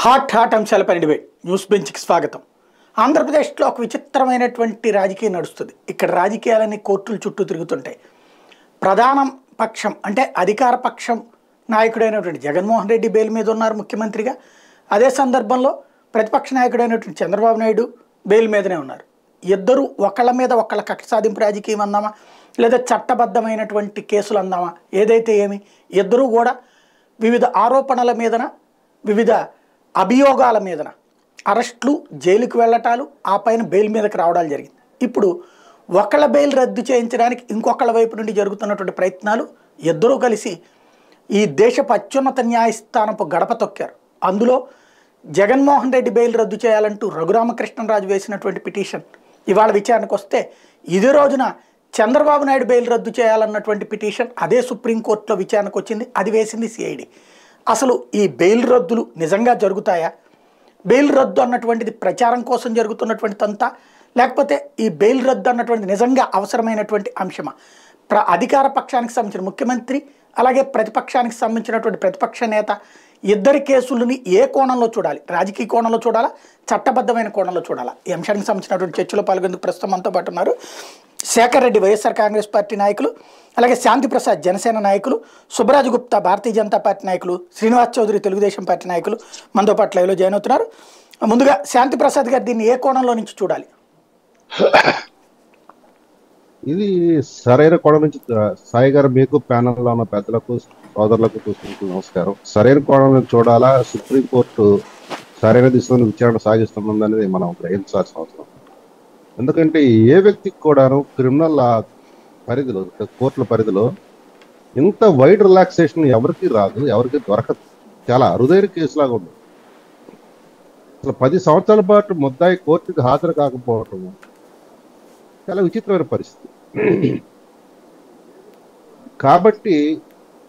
Hot అంశాలపై debate news బెంచ్కి స్వాగతం. ఆంధ్రప్రదేశ్లో ఒక విచిత్రమైనటువంటి రాజకీయం నడుస్తుంది. ఇక్కడ రాజకీయాలన్నీ కోర్టుల చుట్టూ తిరుగుతుంటాయి. ప్రధాన పక్షం అంటే అధికార పక్షం నాయకుడైనటువంటి జగన్మోహన్ రెడ్డి బెయిల్ మీద ఉన్నారు ముఖ్యమంత్రిగా. అదే సందర్భంలో ప్రతిపక్ష నాయకుడైనటువంటి చంద్రబాబు నాయుడు బెయిల్ మీదనే ఉన్నారు. ఇద్దరు ఒకళ్ళ మీద ఒకళ్ళ కక్ష సాధింపు రాజకీయం అందామా, లేదా చట్టబద్ధమైనటువంటి కేసులు అందామా, ఏదైతే ఏమి ఇద్దరూ కూడా వివిధ ఆరోపణల మీదన వివిధ అభియోగాల మీదన అరెస్టులు, జైలుకు వెళ్ళటాలు, ఆ పైన బెయిల్ మీదకి రావడాలు జరిగింది. ఇప్పుడు ఒకళ్ళ బెయిల్ రద్దు చేయించడానికి ఇంకొకళ్ళ వైపు నుండి జరుగుతున్నటువంటి ప్రయత్నాలు ఇద్దరూ కలిసి ఈ దేశపు అత్యున్నత న్యాయస్థానపు గడప తొక్కారు. అందులో జగన్మోహన్ రెడ్డి బెయిల్ రద్దు చేయాలంటూ రఘురామకృష్ణరాజు వేసినటువంటి పిటిషన్ ఇవాళ విచారణకు వస్తే, ఇదే రోజున చంద్రబాబు నాయుడు బెయిల్ రద్దు చేయాలన్నటువంటి పిటిషన్ అదే సుప్రీంకోర్టులో విచారణకు వచ్చింది. అది వేసింది సిఐడి. అసలు ఈ బెయిల్ రద్దులు నిజంగా జరుగుతాయా? బెయిల్ రద్దు అన్నటువంటిది ప్రచారం కోసం జరుగుతున్నటువంటి తంతా, లేకపోతే ఈ బెయిల్ రద్దు అన్నటువంటి నిజంగా అవసరమైనటువంటి అంశమా? అధికార పక్షానికి సంబంధించిన ముఖ్యమంత్రి, అలాగే ప్రతిపక్షానికి సంబంధించినటువంటి ప్రతిపక్ష నేత, ఇద్దరి కేసులని ఏ కోణంలో చూడాలి? రాజకీయ కోణంలో చూడాలా, చట్టబద్ధమైన కోణంలో చూడాలా? ఈ అంశానికి సంబంధించినటువంటి చర్చలో పాల్గొనేందుకు ప్రస్తుతం మనతో పాటు ఉన్నారు శేఖర్ రెడ్డి వైఎస్ఆర్ కాంగ్రెస్ పార్టీ నాయకులు, అలాగే శాంతి ప్రసాద్ జనసేన నాయకులు, సుబ్బరాజు గుప్తా భారతీయ జనతా పార్టీ నాయకులు, శ్రీనివాస్ చౌదరి తెలుగుదేశం పార్టీ నాయకులు మనతో పాటు లైవ్లో జాయిన్ అవుతున్నారు. ముందుగా శాంతి ప్రసాద్ గారు దీన్ని ఏ కోణంలో నుంచి చూడాలి? ఇది సరైన కోణం నుంచి సాయి గారు, మీకు ప్యానల్లో ఉన్న పెద్దలకు సోదరులకు చూసుకుంటూ నమస్కారం. సరైన కోణం నుంచి చూడాలా, సుప్రీంకోర్టు సరైన దిశలో విచారణ సాగిస్తుంది అనేది మనం గ్రహించాల్సిన అవసరం. ఎందుకంటే ఏ వ్యక్తికి కూడాను క్రిమినల్ పరిధిలో, కోర్టుల పరిధిలో ఇంత వైడ్ రిలాక్సేషన్ ఎవరికి రాదు, ఎవరికి దొరకదు. చాలా అరుదైన కేసులాగా ఉంది. అసలు 10 సంవత్సరాల పాటు ముద్దాయి కోర్టుకి హాజరు కాకపోవటం చాలా విచిత్రమైన పరిస్థితి. కాబట్టి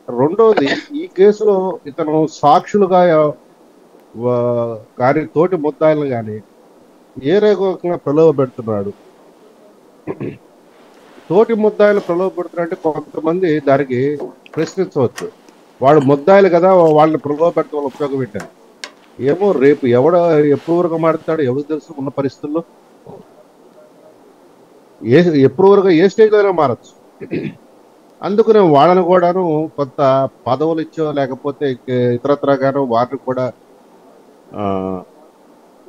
రెండోది, ఈ కేసులో ఇతను సాక్షులుగా కానీ తోటి ముద్దాయిలను కానీ ఏ రకంగా ప్రలోభ పెడుతున్నాడు. తోటి ముద్దాయిలు ప్రలోభ పెడుతున్నారంటే కొంతమంది దానికి ప్రశ్నించవచ్చు. వాడు ముద్దాయిలు కదా, వాళ్ళని ప్రలోభ పెట్టడం వల్ల ఉపయోగం పెట్టారు. ఏమో రేపు ఎప్పుడు వరకు మాట్లాడతాడు ఎవరికి తెలుసు. ఉన్న పరిస్థితుల్లో ఎప్పుడు వరకు ఏ స్టేజ్లో అయినా మారచ్చు. అందుకనే వాళ్ళని కూడాను కొంత పదవులు ఇచ్చో లేకపోతే ఇతరత్రగానో వాటిని కూడా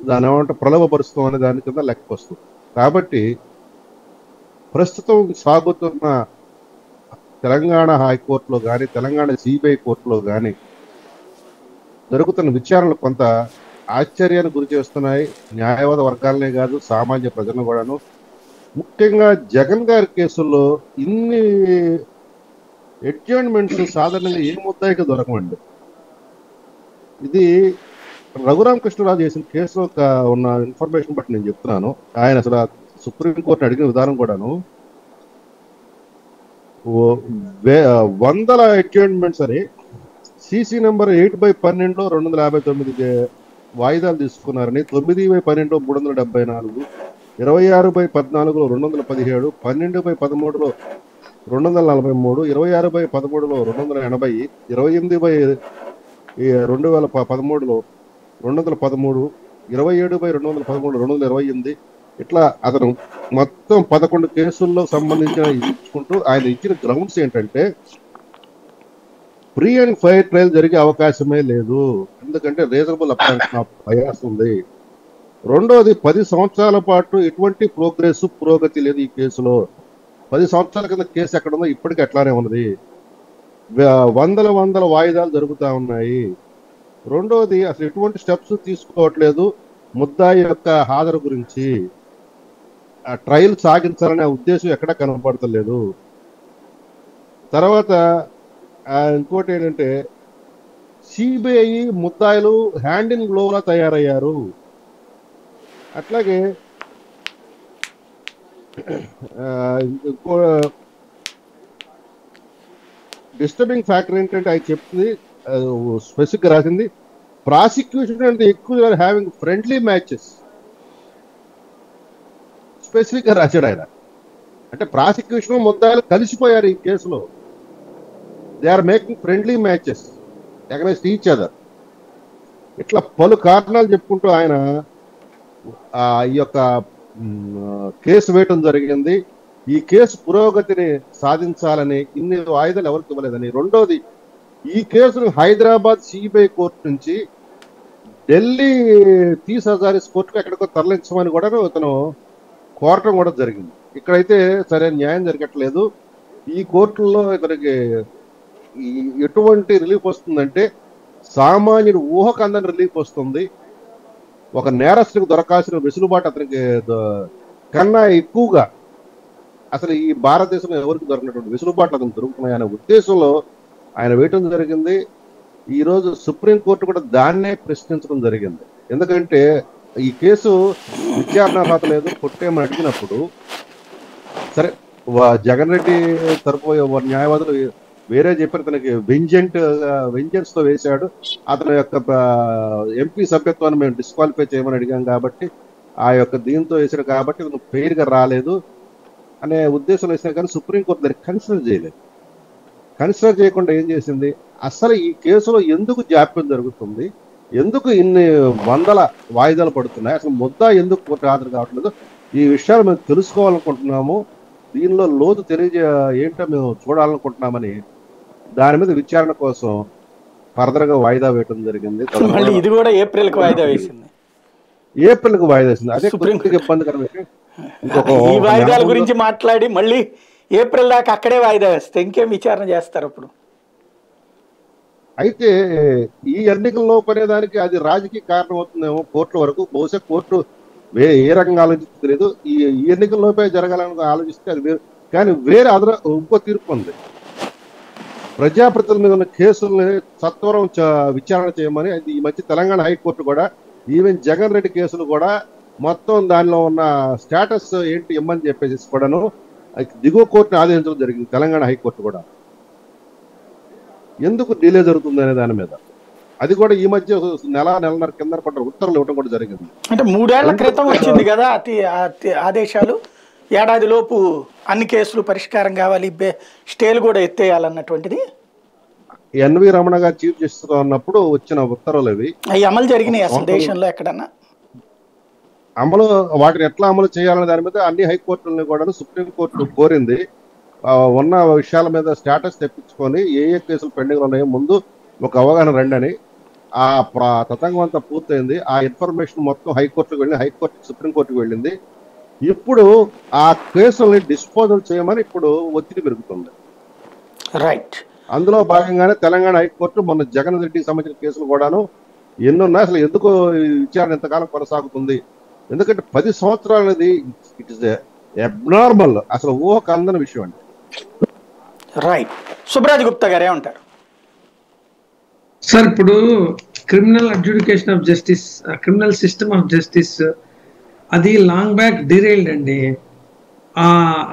దాని ఏమంటే ప్రలోభపరుస్తాం అనే దాని కింద లెక్క వస్తుంది. కాబట్టి ప్రస్తుతం సాగుతున్న తెలంగాణ హైకోర్టులో కానీ, తెలంగాణ సిబిఐ కోర్టులో కానీ జరుగుతున్న విచారణలు కొంత ఆశ్చర్యానికి గురి చేస్తున్నాయి. న్యాయవాద వర్గాలనే కాదు, సామాన్య ప్రజలను కూడాను. ముఖ్యంగా జగన్ గారి కేసుల్లో ఇన్ని అడ్జర్న్మెంట్స్ సాధారణంగా ఏ ముద్దాయికి దొరకమండి. ఇది రఘురామకృష్ణరాజు చేసిన కేసులో ఉన్న ఇన్ఫర్మేషన్ బట్టి నేను చెప్తున్నాను. ఆయన అసలు సుప్రీంకోర్టుని అడిగిన విధానం కూడాను వందల అడ్జర్న్మెంట్స్ అని సిసి నెంబర్ 8/12 259 వాయిదాలు తీసుకున్నారని, 9/12 374, 26/14 217, 12/13 243, 26/13 280, 28/2013 213, 27/213 228, ఇట్లా అతను మొత్తం 11 కేసుల్లో సంబంధించిన ఇచ్చుకుంటూ ఆయన ఇచ్చిన గ్రౌండ్స్ ఏంటంటే ఫ్రీ అండ్ ఫెయిర్ ట్రయల్ జరిగే అవకాశమే లేదు, ఎందుకంటే రీజనబుల్ అప్రెంషన్ ఆఫ్ బయాస్ ఉంది. రెండోది, 10 సంవత్సరాల పాటు ఎటువంటి పురోగతి లేదు ఈ కేసులో. 10 సంవత్సరాల కింద కేసు ఎక్కడ ఉందో ఇప్పటికీ అట్లానే ఉన్నది. వందల వాయిదాలు జరుగుతూ ఉన్నాయి. రెండోది, అసలు ఎటువంటి స్టెప్స్ తీసుకోవట్లేదు ముద్దాయి యొక్క హాజరు గురించి. ట్రయల్ సాగించాలనే ఉద్దేశం ఎక్కడా కనపడతలేదు. తర్వాత ఇంకోటి ఏంటంటే, సిబిఐ ముద్దాయిలు హ్యాండ్ ఇన్ గ్లోవ్లా తయారయ్యారు. అట్లాగే ఇంకో డిస్టర్బింగ్ ఫ్యాక్టర్ ఏంటంటే, ఆయన చెప్తుంది స్పెసిఫిక్ రాసింది, ప్రాసిక్యూషన్ అంటే ఎక్కువ హ్యావింగ్ ఫ్రెండ్లీ మ్యాచెస్. స్పెసిఫిక్ గా రాశాడు ఆయన. అంటే ప్రాసిక్యూషన్ ముద్దాయిలు కలిసిపోయారు ఈ కేసులో. They are making friendly matches against each other. ఇట్లా పలు కారణాలు చెప్పుకుంటూ ఆయన ఈ యొక్క కేసు వేయటం జరిగింది. ఈ కేసు పురోగతిని సాధించాలని ఇన్ని వాయిదాలు ఎవరికి ఇవ్వలేదని. రెండోది, ఈ కేసును హైదరాబాద్ సిబిఐ కోర్టు నుంచి ఢిల్లీ 30 హజారీస్ కోర్టుకు ఎక్కడికో తరలించమని కూడా ఇతను కోరటం కూడా జరిగింది. ఇక్కడైతే సరైన న్యాయం జరగట్లేదు. ఈ కోర్టుల్లో ఇతనికి ఎటువంటి రిలీఫ్ వస్తుందంటే సామాన్యుడు ఊహకు అందని రిలీఫ్ వస్తుంది. ఒక నేరస్తులకు దొరకాల్సిన వెసులుబాటు అతనికి కన్నా ఎక్కువగా అసలు ఈ భారతదేశంలో ఎవరికి దొరికినటువంటి వెసులుబాటు అతను దొరుకుతున్నాయనే ఉద్దేశంలో ఆయన వేయటం జరిగింది. ఈరోజు సుప్రీంకోర్టు కూడా దాన్నే ప్రశ్నించడం జరిగింది. ఎందుకంటే ఈ కేసు విచారణ అర్హత లేదు కొట్టేమని అడిగినప్పుడు, సరే జగన్ రెడ్డి తరపు న్యాయవాదులు వేరే చెప్పారు, తనకి వెంజెన్స్ తో వేశాడు, అతని యొక్క ఎంపీ సభ్యత్వాన్ని మేము డిస్క్వాలిఫై చేయమని అడిగాం కాబట్టి ఆ యొక్క దీంతో వేశాడు కాబట్టి ఇతను ఫెయిర్ గా రాలేదు అనే ఉద్దేశంలో వేసినా కానీ సుప్రీంకోర్టు దాన్ని కన్సిడర్ చేయలేదు. కన్సిడర్ చేయకుండా ఏం చేసింది, అసలు ఈ కేసులో ఎందుకు జాప్యం జరుగుతుంది, ఎందుకు ఇన్ని వందల వాయిదాలు పడుతున్నాయి, అసలు ముద్దా ఎందుకు కోర్టు హాజరు కావట్లేదు, ఈ విషయాలు మేము తెలుసుకోవాలనుకుంటున్నాము, దీనిలో లోతు ఏంటో మేము చూడాలనుకుంటున్నామని దాని మీద విచారణ కోసం ఫర్దర్ గా వాయిదా వేయడం జరిగింది. ఇది కూడా ఏప్రిల్ కు వాయిదా వేసింది. ఏప్రిల్ కు వాయిదా వేసింది. అదే కొద్దిగా ఇబ్బందికరం. ఈ వాయిదాల గురించి మాట్లాడి మళ్ళీ ఏప్రిల్ దాకా అక్కడే వాయిదా వేస్తే ఇంకేం విచారణ చేస్తారు అప్పుడు. అయితే ఈ ఎన్నికల్లో పనేదానికి అది రాజకీయ కారణం అవుతుందేమో కోర్టుల వరకు. బహుశా కోర్టు ఏ రకంగా ఆలోచిస్తే తెలియదు. ఈ ఎన్నికల్లోపే జరగాలని ఆలోచిస్తే అది వేరు. కానీ వేరే ఇంకో తీర్పు ఉంది. ప్రజాప్రతినిధుల మీద ఉన్న కేసుల్ని సత్వరం విచారణ చేయమని. అది ఈ మధ్య తెలంగాణ హైకోర్టు కూడా ఈవెన్ జగన్ రెడ్డి కేసులు కూడా మొత్తం దానిలో ఉన్న స్టేటస్ ఏంటి ఇమ్మని చెప్పేసి కూడాను దిగువ కోర్టుని ఆదేశించడం జరిగింది తెలంగాణ హైకోర్టు కూడా. ఎందుకు డిలే జరుగుతుంది అనే దాని మీద అది కూడా ఈ మధ్య నెలన్నర కింద ఉత్తర్వులు ఇవ్వడం కూడా జరిగింది. అంటే 3 ఏళ్ల క్రితం వచ్చింది కదా ఆదేశాలు, ఏడాది లోపు అన్ని కేసులు పరిష్కారం కావాలి, స్టేలు కూడా ఎత్తేయాలన్నటువంటిది. ఎన్వి రమణ గారు చీఫ్ జస్టిస్ గా ఉన్నప్పుడు వచ్చిన ఉత్తర్వులు ఇవి. అవి అమలు జరిగినాయి అసలు దేశంలో ఎక్కడన్నా? వాటిని ఎట్లా అమలు చేయాలనే దాని మీద అన్ని హైకోర్టులని కూడా సుప్రీంకోర్టు కోరింది. ఉన్న విషయాల మీద స్టేటస్ తెప్పించుకొని ఏ కేసులు పెండింగ్ ఉన్నాయో ముందు ఒక అవగాహన రండి అని ఆ తతంగం అంతా పూర్తయింది. ఆ ఇన్ఫర్మేషన్ మొత్తం హైకోర్టుకు వెళ్ళి హైకోర్టు సుప్రీంకోర్టుకు వెళ్ళింది. ఇప్పుడు ఆ కేసుల్ని డిస్పోజల్ చేయమని ఇప్పుడు ఒత్తిడి పెరుగుతుంది. రైట్. అందులో భాగంగానే తెలంగాణ హైకోర్టు మొన్న జగన్ రెడ్డికి సంబంధించిన కేసులు కూడాను ఎన్నున్నా అసలు ఎందుకు విచారణ ఎంతకాలం కొనసాగుతుంది, ఎందుకంటే 10 సంవత్సరాలు అనేది ఇట్ ఇస్ అబ్నార్మల్, అసలు ఊహకు అందని విషయం అండి. రైట్. సుబ్రాజ్ గుప్తా గారు ఏమంటారు సార్? ఇప్పుడు criminal adjudication of justice, criminal system of justice అది లాంగ్ బ్యాక్ డిరైల్డ్ అండి.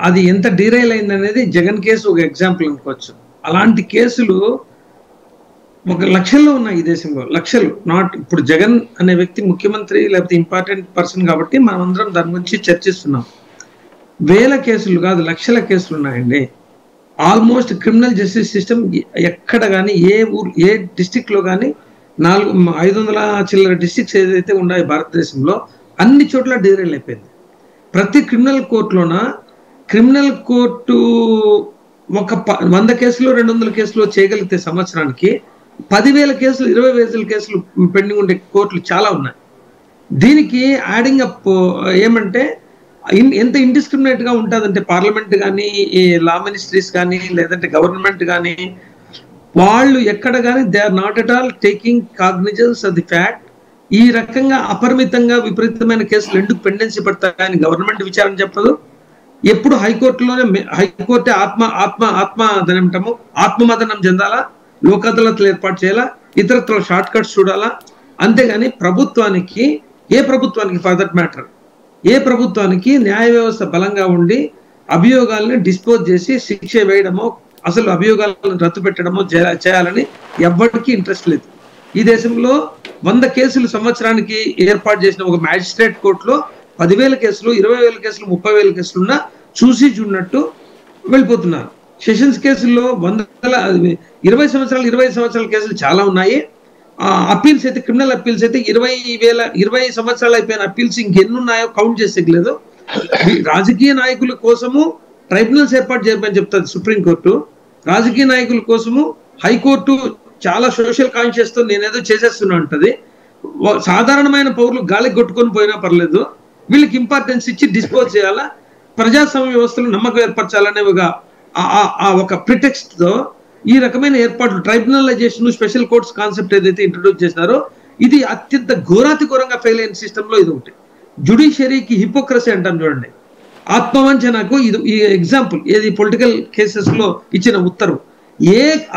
అది ఎంత డిరైల్ అయింది అనేది జగన్ కేసు ఒక ఎగ్జాంపుల్ అనుకోవచ్చు. అలాంటి కేసులు ఒక లక్షల్లో ఉన్నాయి ఈ దేశంలో, లక్షలు. నాట్ ఇప్పుడు జగన్ అనే వ్యక్తి ముఖ్యమంత్రి లేకపోతే ఇంపార్టెంట్ పర్సన్ కాబట్టి మనం అందరం దాని గురించి చర్చిస్తున్నాం. వేల కేసులు కాదు, లక్షల కేసులు ఉన్నాయండి. ఆల్మోస్ట్ క్రిమినల్ జస్టిస్ సిస్టమ్ ఎక్కడ కానీ ఏ డిస్టిక్ లో కానీ 500 చిల్లర డిస్ట్రిక్ట్స్ ఏదైతే ఉన్నాయో భారతదేశంలో అన్ని చోట్ల డిరైల్ అయిపోయింది. ప్రతి క్రిమినల్ కోర్టులోన క్రిమినల్ కోర్టు ఒక 100 కేసులు 200 కేసులు చేయగలిగితే సంవత్సరానికి 10,000 కేసులు 20,000 కేసులు పెండింగ్ ఉండే కోర్టులు చాలా ఉన్నాయి. దీనికి యాడింగ్ అప్ ఏమంటే ఎంత ఇండిస్క్రిమినేట్ గా ఉంటుందంటే పార్లమెంట్ కానీ లా మినిస్ట్రీస్ కానీ లేదంటే గవర్నమెంట్ కానీ వాళ్ళు ఎక్కడ కానీ they are not at all taking cognizance of the fact ఈ రకంగా అపరిమితంగా విపరీతమైన కేసులు ఎందుకు పెండెన్సీ పడతాయని గవర్నమెంట్ విచారణ చెప్పదు. ఎప్పుడు హైకోర్టులోనే హైకోర్టు ఏమంటాము ఆత్మమదనం చెందాలా, లోక్ అదాలత్లు ఏర్పాటు చేయాలా, ఇతరత్ర షార్ట్ కట్స్ చూడాలా. అంతేగాని ప్రభుత్వానికి ఫర్ దట్ మ్యాటర్ ఏ ప్రభుత్వానికి న్యాయ వ్యవస్థ బలంగా ఉండి అభియోగాలను డిస్పోజ్ చేసి శిక్ష వేయడమో అసలు అభియోగాలను రద్దు పెట్టడమో చేయాలని ఎవ్వరికీ ఇంట్రెస్ట్ లేదు. ఈ దేశంలో 100 కేసులు సంవత్సరానికి ఏర్పాటు చేసిన ఒక మ్యాజిస్ట్రేట్ కోర్టులో 10,000 కేసులు 20,000 కేసులు 30,000 కేసులున్నా చూసి చూడనట్టు వెళ్ళిపోతున్నారు. సెషన్స్ కేసుల్లో 20 సంవత్సరాల కేసులు చాలా ఉన్నాయి. అప్పీల్స్ అయితే క్రిమినల్ అప్పీల్స్ అయితే 20 సంవత్సరాలు అయిపోయిన అప్పీల్స్ ఇంకెన్ని ఉన్నాయో కౌంట్ చేసేయలేదు. రాజకీయ నాయకుల కోసము ట్రైబ్యునల్స్ ఏర్పాటు చేయమని చెప్తుంది సుప్రీంకోర్టు. రాజకీయ నాయకుల కోసము హైకోర్టు చాలా సోషల్ కాన్షియస్ తో నేనేదో చేసేస్తున్నా ఉంటది. సాధారణమైన పౌరులు గాలికి కొట్టుకొని పోయినా పర్లేదు, వీళ్ళకి ఇంపార్టెన్స్ ఇచ్చి డిస్పోజ్ చేయాలా, ప్రజాస్వామ్య వ్యవస్థలో నమ్మకం ఏర్పరచాలనే ఒక ప్రిటెక్స్ట్ తో ఈ రకమైన ఏర్పాట్లు ట్రైబ్యునలైజేషన్, స్పెషల్ కోర్ట్స్ కాన్సెప్ట్ ఏదైతే ఇంట్రొడ్యూస్ చేసినారో ఇది అత్యంత ఘోరాతిఘోరంగా ఫెయిల్ అయిన సిస్టంలో ఇది ఒకటి. జుడిషియరీకి హిపోక్రసీ అంటాం చూడండి. ఆత్మవంచనకు ఇది ఈ ఎగ్జాంపుల్. ఏది పొలిటికల్ కేసెస్ లో ఇచ్చిన ఉత్తర్వు.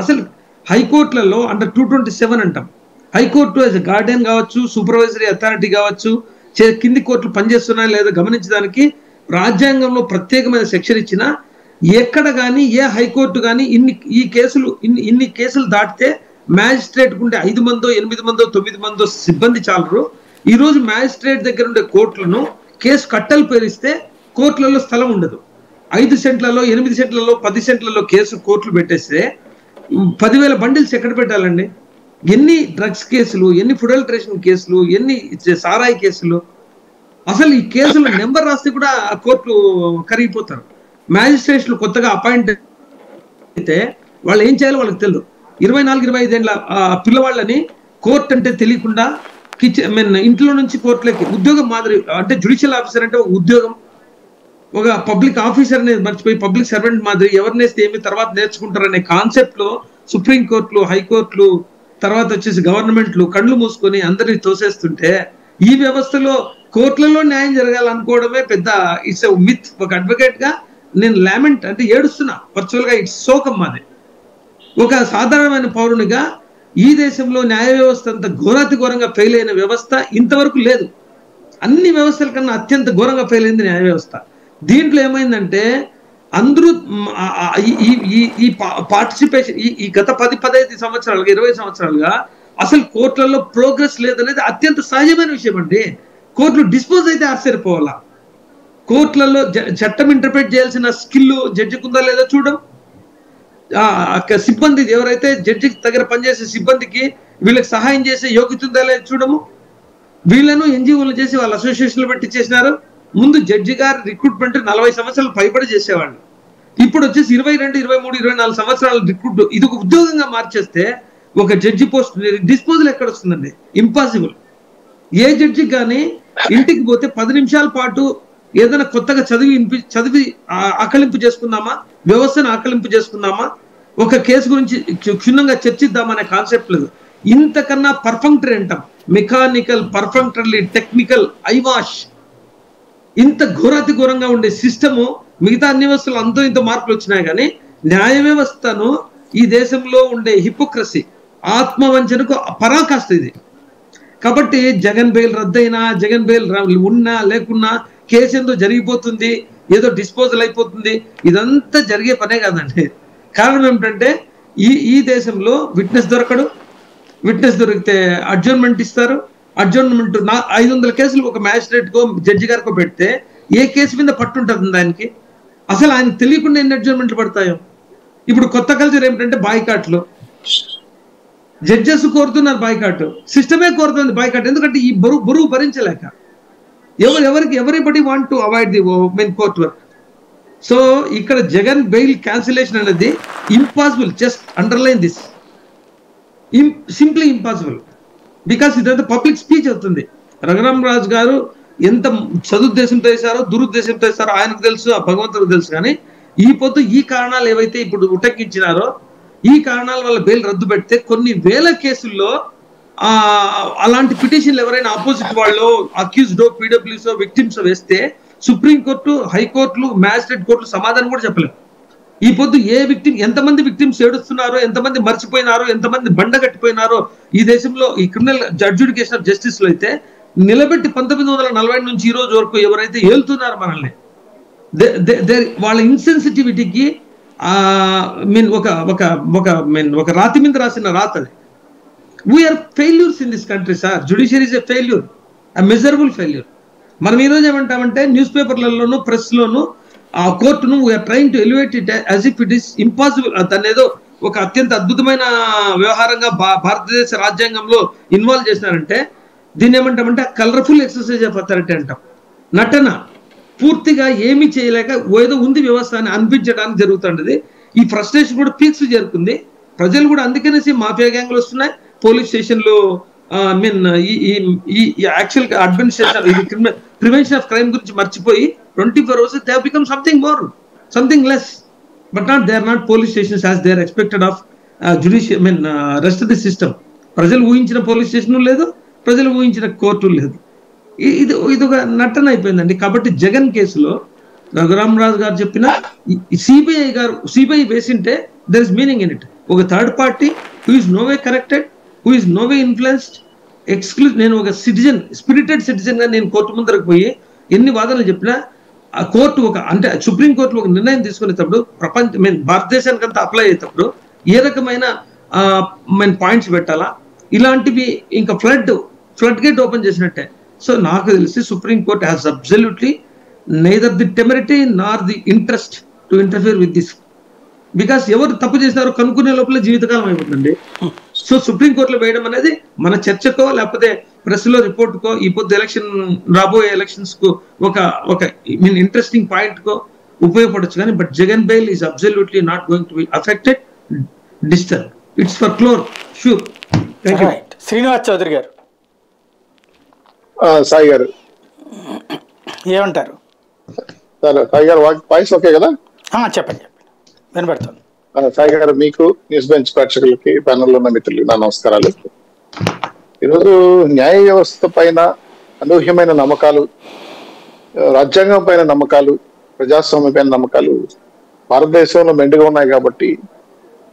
అసలు హైకోర్టులలో అండర్ 227 అంటాం. హైకోర్టు యాజ్ ఎ గార్డియన్ కావచ్చు, సూపర్వైజరీ అథారిటీ కావచ్చు, కింది కోర్టులు పనిచేస్తున్నాయా లేదా గమనించడానికి రాజ్యాంగంలో ప్రత్యేకమైన సెక్షన్ ఇచ్చిన ఎక్కడ కానీ ఏ హైకోర్టు కానీ ఇన్ని కేసులు దాటితే మ్యాజిస్ట్రేట్ ఉండే 5 మందో 8 మందో 9 మందో సిబ్బంది చాలరు. ఈ రోజు మ్యాజిస్ట్రేట్ దగ్గర ఉండే కోర్టులను కేసు కట్టలు పేరిస్తే కోర్టులలో స్థలం ఉండదు. 5 సెంట్లలో 8 సెంట్లలో 10 సెంట్లలో కోర్టులు పెట్టేస్తే 10,000 బండిల్స్ ఎక్కడ పెట్టాలండి? ఎన్ని డ్రగ్స్ కేసులు, ఎన్ని ఫుడ్ అల్టరేషన్ కేసులు, ఎన్ని సారాయి కేసులు. అసలు ఈ కేసుల నెంబర్ రాస్తే కూడా కోర్టు కరిగిపోతారు. మ్యాజిస్ట్రేట్లు కొత్తగా అపాయింట్ అయితే వాళ్ళు ఏం చేయాలో వాళ్ళకి తెలియదు. 24-25 ఏళ్ళ పిల్లవాళ్ళని కోర్టు అంటే తెలియకుండా ఇంట్లో నుంచి కోర్టులకి ఉద్యోగం మాదిరి, అంటే జ్యుడిషియల్ ఆఫీసర్ అంటే ఒక ఉద్యోగం, ఒక పబ్లిక్ ఆఫీసర్ అనేది మర్చిపోయి పబ్లిక్ సర్వెంట్ మాదిరి ఎవరినేస్తే ఏమి తర్వాత నేర్చుకుంటారనే కాన్సెప్ట్ లో సుప్రీంకోర్టులు, హైకోర్టులు, తర్వాత వచ్చేసి గవర్నమెంట్లు కళ్ళు మూసుకొని అందరినీ తోసేస్తుంటే ఈ వ్యవస్థలో కోర్టులలో న్యాయం జరగాలనుకోవడమే పెద్ద ఇట్స్ ఎ మిత్. ఒక అడ్వకేట్ గా నేను లామెంట్ అంటే ఏడుస్తున్నా వర్చువల్ గా. ఇట్స్ శోకం మాది. ఒక సాధారణమైన పౌరునిగా ఈ దేశంలో న్యాయ వ్యవస్థ అంత ఘోరాతిఘోరంగా ఫెయిల్ అయిన వ్యవస్థ ఇంతవరకు లేదు. అన్ని వ్యవస్థల కన్నా అత్యంత ఘోరంగా ఫెయిల్ అయింది న్యాయ వ్యవస్థ. దీంట్లో ఏమైందంటే అందరూ ఈ పార్టిసిపేషన్ ఈ గత 10-15 సంవత్సరాలుగా 20 సంవత్సరాలుగా అసలు కోర్టులలో ప్రోగ్రెస్ లేదనేది అత్యంత సహజమైన విషయం అండి. కోర్టులు డిస్పోజ్ అయితే ఆశ్చర్యపోవాలా. కోర్టులలో చట్టం ఇంటర్ప్రిట్ చేయాల్సిన స్కిల్ జడ్జికి ఉందా లేదా చూడం. సిబ్బంది ఎవరైతే జడ్జి దగ్గర పనిచేసే సిబ్బందికి వీళ్ళకి సహాయం చేసే యోగ్యత ఉందా లేదా చూడము. వీళ్ళను ఎన్జిఓలు చేసి వాళ్ళ అసోసియేషన్లు పెట్టి చేసినారు. ముందు జడ్జి గారు రిక్రూట్మెంట్ 40 సంవత్సరాలు పైబడి చేసేవాళ్ళు. ఇప్పుడు వచ్చేసి 22, 23, 24 సంవత్సరాలు రిక్రూట్ ఇది ఒక ఉద్యోగంగా మార్చేస్తే ఒక జడ్జి పోస్ట్ డిస్పోజల్ ఎక్కడ వస్తుందండి? ఇంపాసిబుల్. ఏ జడ్జి కానీ ఇంటికి పోతే 10 నిమిషాల పాటు ఏదైనా కొత్తగా చదివి ఆకలింపు చేసుకుందామా, వ్యవస్థను ఆకలింపు చేసుకుందామా, ఒక కేసు గురించి క్షుణ్ణంగా చర్చిద్దామనే కాన్సెప్ట్ లేదు. ఇంతకన్నా పర్ఫెక్టరీ అంటాం, మెకానికల్, పర్ఫెక్టర్లీ టెక్నికల్, ఐవాష్, ఇంత ఘోరాతి ఘోరంగా ఉండే సిస్టము మిగతా అన్ని వ్యవస్థలు అంతో ఇంత మార్పులు వచ్చినాయి. కానీ న్యాయ వ్యవస్థను ఈ దేశంలో ఉండే హిపోక్రసీ, ఆత్మవంచనకు పరాకాష్ట ఇది. కాబట్టి జగన్ బెయిల్ రద్దయినా, జగన్ బెయిల్ ఉన్నా లేకున్నా కేసు ఏందో జరిగిపోతుంది, ఏదో డిస్పోజల్ అయిపోతుంది, ఇదంతా జరిగే పనే కాదండి. కారణం ఏమిటంటే ఈ దేశంలో విట్నెస్ దొరకడు. విట్నెస్ దొరికితే అడ్జర్న్మెంట్ ఇస్తారు. అడ్జర్న్మెంట్ 500 కేసులు ఒక మ్యాజిస్ట్రేట్కో జడ్జి గారికో పెడితే ఏ కేసు మీద పట్టుంటుంది ఆయనకి? అసలు ఆయనకు తెలియకుండా ఎన్ని అడ్జర్న్మెంట్లు పడతాయో. ఇప్పుడు కొత్త కల్చర్ ఏమిటంటే బాయ్కాట్లు. జడ్జెస్ కోరుతున్నారు బాయ్కాట్, సిస్టమే కోరుతుంది బాయ్కాట్. ఎందుకంటే ఈ బరువు భరించలేక everybody want to avoid the main court work. So ఇక్కడ జగన్ బెయిల్ క్యాన్సిలేషన్ అనేది impossible. Just underline this, simply impossible. Because ఇదంతా పబ్లిక్ స్పీచ్ అవుతుంది. రఘురామరాజు గారు ఎంత సదుద్దేశంతో వేశారో దురుద్దేశంతో వేశారో ఆయనకు తెలుసు, ఆ భగవంతుడికి తెలుసు. కానీ ఈ కారణాలు ఏవైతే ఇప్పుడు ఉటంకించినారో ఈ కారణాల వల్ల బెయిల్ రద్దు పెడితే కొన్ని వేల కేసుల్లో అలాంటి పిటిషన్లు ఎవరైనా ఆపోజిట్ వాళ్ళు అక్యూజ్డో, పీడబ్ల్యూసో, విక్టిమ్స్ వేస్తే సుప్రీంకోర్టు, హైకోర్టులు, మ్యాజిస్ట్రేట్ కోర్టులు సమాధానం కూడా చెప్పలేరు. ఈ పొద్దు ఏ విక్టిమ్, ఎంతమంది విక్టిమ్స్ ఏడుస్తున్నారో, ఎంతమంది మర్చిపోయినారో, ఎంతమంది బండగట్టిపోయినారో ఈ దేశంలో ఈ క్రిమినల్ అడ్జుడికేషన్ ఆఫ్ జస్టిస్ లో అయితే నిలబెట్టి 1940 నుంచి ఈ రోజు వరకు ఎవరైతే ఏలుతున్నారో మనల్ని, వాళ్ళ ఇన్సెన్సిటివిటీకి ఒక రాతి మీద రాసిన రాతది. We are failures in this country sir. Judiciary is a failure, a miserable failure. మనం ఈ రోజు ఏమంటామంటే న్యూస్ పేపర్లలోను, ప్రెస్ లోను ఆ కోర్టును we are trying to elevate it as if it is impossible. దాన్ని ఏదో ఒక అత్యంత అద్భుతమైన వ్యవహారంగా భారతదేశ రాజ్యాంగంలో ఇన్వాల్వ్ చేసినారంటే దీన్ని ఏమంటామంటే కలర్ఫుల్ ఎక్సర్సైజ్ ఆఫ్ అథారిటీ అంటాం. నటన పూర్తిగా ఏమీ చేయలేక ఏదో ఉంది వ్యవస్థ అని అనిపించడానికి జరుగుతుంటది. ఈ ఫ్రస్ట్రేషన్ కూడా పీక్స్ జరుగుతుంది. ప్రజలు కూడా అందుకనేసి మాఫియా గ్యాంగ్లు వస్తున్నాయి, పోలీస్ స్టేషన్లు ఈ యాక్చువల్ అడ్మినిస్ట్రేషన్ ఇది ప్రివెన్షన్ ఆఫ్ క్రైమ్ గురించి మర్చిపోయి 24 hours they have become something more, something less. But not they are not police stations as they are expected of judicial rest of the system. ప్రజలు ఊహించిన police station లేదు, ప్రజలు ఊహించిన court లేదు. ఇది ఒక నటన అయిపోయిందండి. కాబట్టి జగన్ కేసులో రఘురామరాజు గారు చెప్పిన సిబిఐ వేసింటే there is meaning in it. ఒక third party who is no way corrected, who is no way influenced, నేను ఒక సిటిజన్, స్పిరిటెడ్ సిటిజన్ గా నేను కోర్టు ముందరకు పోయి ఎన్ని వాదనలు చెప్పినా ఆ కోర్టు అంటే సుప్రీం కోర్టులో ఒక నిర్ణయం తీసుకునేటప్పుడు భారతదేశానికి అంతా అప్లై అయ్యేటప్పుడు ఏ రకమైన పాయింట్స్ పెట్టాలా, ఇలాంటివి ఇంకా ఫ్లడ్ గేట్ ఓపెన్ చేసినట్టే. సో నాకు తెలిసి supreme court has absolutely neither the temerity nor the interest to interfere with this. Because ఎవరు తప్పు చేసినారో కనుక్కునే లోపల జీవితకాలం అయిపోతుంది. సో సుప్రీం కోర్టులో వేయడం అనేది మన చర్చకో లేకపోతే ప్రెస్ లో రిపోర్ట్కో ఈ పొద్దు రాబోయే ఎలక్షన్స్ కు ఒక ఇంట్రెస్టింగ్ పాయింట్ కో ఉపయోగపడచ్చు కానీ but Jagan bail is absolutely not going to be affected, disturb. It's for క్లోర్ షూర్. శ్రీనివాస్ చౌదరి గారు సాయి గారు ఏమంటారు? సాయి గారు వాయిస్ ఓకే కదా? చెప్పండి, వినపడుతుంది. సాయి గారు, మీకు న్యూస్ బెంచ్ ప్రేక్షకులకి ప్యానెల్లో ఉన్న మిత్రులు నా నమస్కారాలు. ఈరోజు న్యాయ వ్యవస్థ పైన అనూహ్యమైన నమ్మకాలు, రాజ్యాంగం పైన నమ్మకాలు, ప్రజాస్వామ్యం పైన నమ్మకాలు భారతదేశంలో మెండుగా ఉన్నాయి. కాబట్టి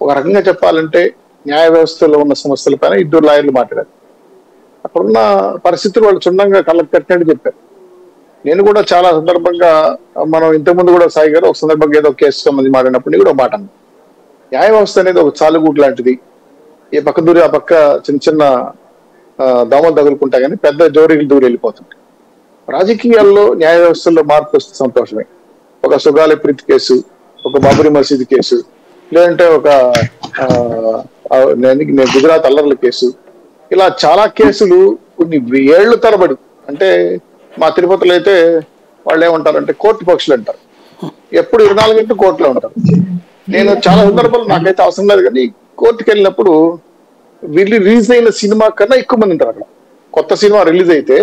ఒక రకంగా చెప్పాలంటే న్యాయ వ్యవస్థలో ఉన్న సమస్యల పైన ఇద్దరు లాయర్లు మాట్లాడారు. అక్కడున్న పరిస్థితులు వాళ్ళు క్షుణ్ణంగా కళ్ళకు కట్టినట్టు చెప్పారు. నేను కూడా చాలా సందర్భంగా, మనం ఇంతకుముందు కూడా సాయి గారు ఒక సందర్భంగా ఏదో కేసు సంబంధించి మాట్లాడినప్పుడు కూడా ఒక మాట అన్నాను. న్యాయ వ్యవస్థ అనేది ఒక చాలుగూడు లాంటిది. ఏ పక్క దూరి ఆ పక్క చిన్న చిన్న దోమలు తగులుకుంటా కానీ పెద్ద జోరీలు దూరి వెళ్ళిపోతుంటాయి. రాజకీయాల్లో న్యాయ వ్యవస్థల్లో మార్పు వస్తే సంతోషమే. ఒక సుగాలి ప్రీతి కేసు, ఒక బాబరీ మసీద్ కేసు, లేదంటే ఒక గుజరాత్ అల్లర్ల కేసు, ఇలా చాలా కేసులు కొన్ని ఏళ్ల తరబడి, అంటే మా తిరుపతిలో అయితే వాళ్ళు ఏమంటారంటే కోర్టు పక్షులు అంటారు, ఎప్పుడు 24 గంటలు కోర్టులో ఉంటారు. నేను చాలా సందర్భాలు నాకైతే అవసరం లేదు కానీ కోర్టుకు వెళ్ళినప్పుడు వీళ్ళు రిలీజ్ అయిన సినిమా కన్నా ఎక్కువ మంది ఉంటారు అక్కడ. కొత్త సినిమా రిలీజ్ అయితే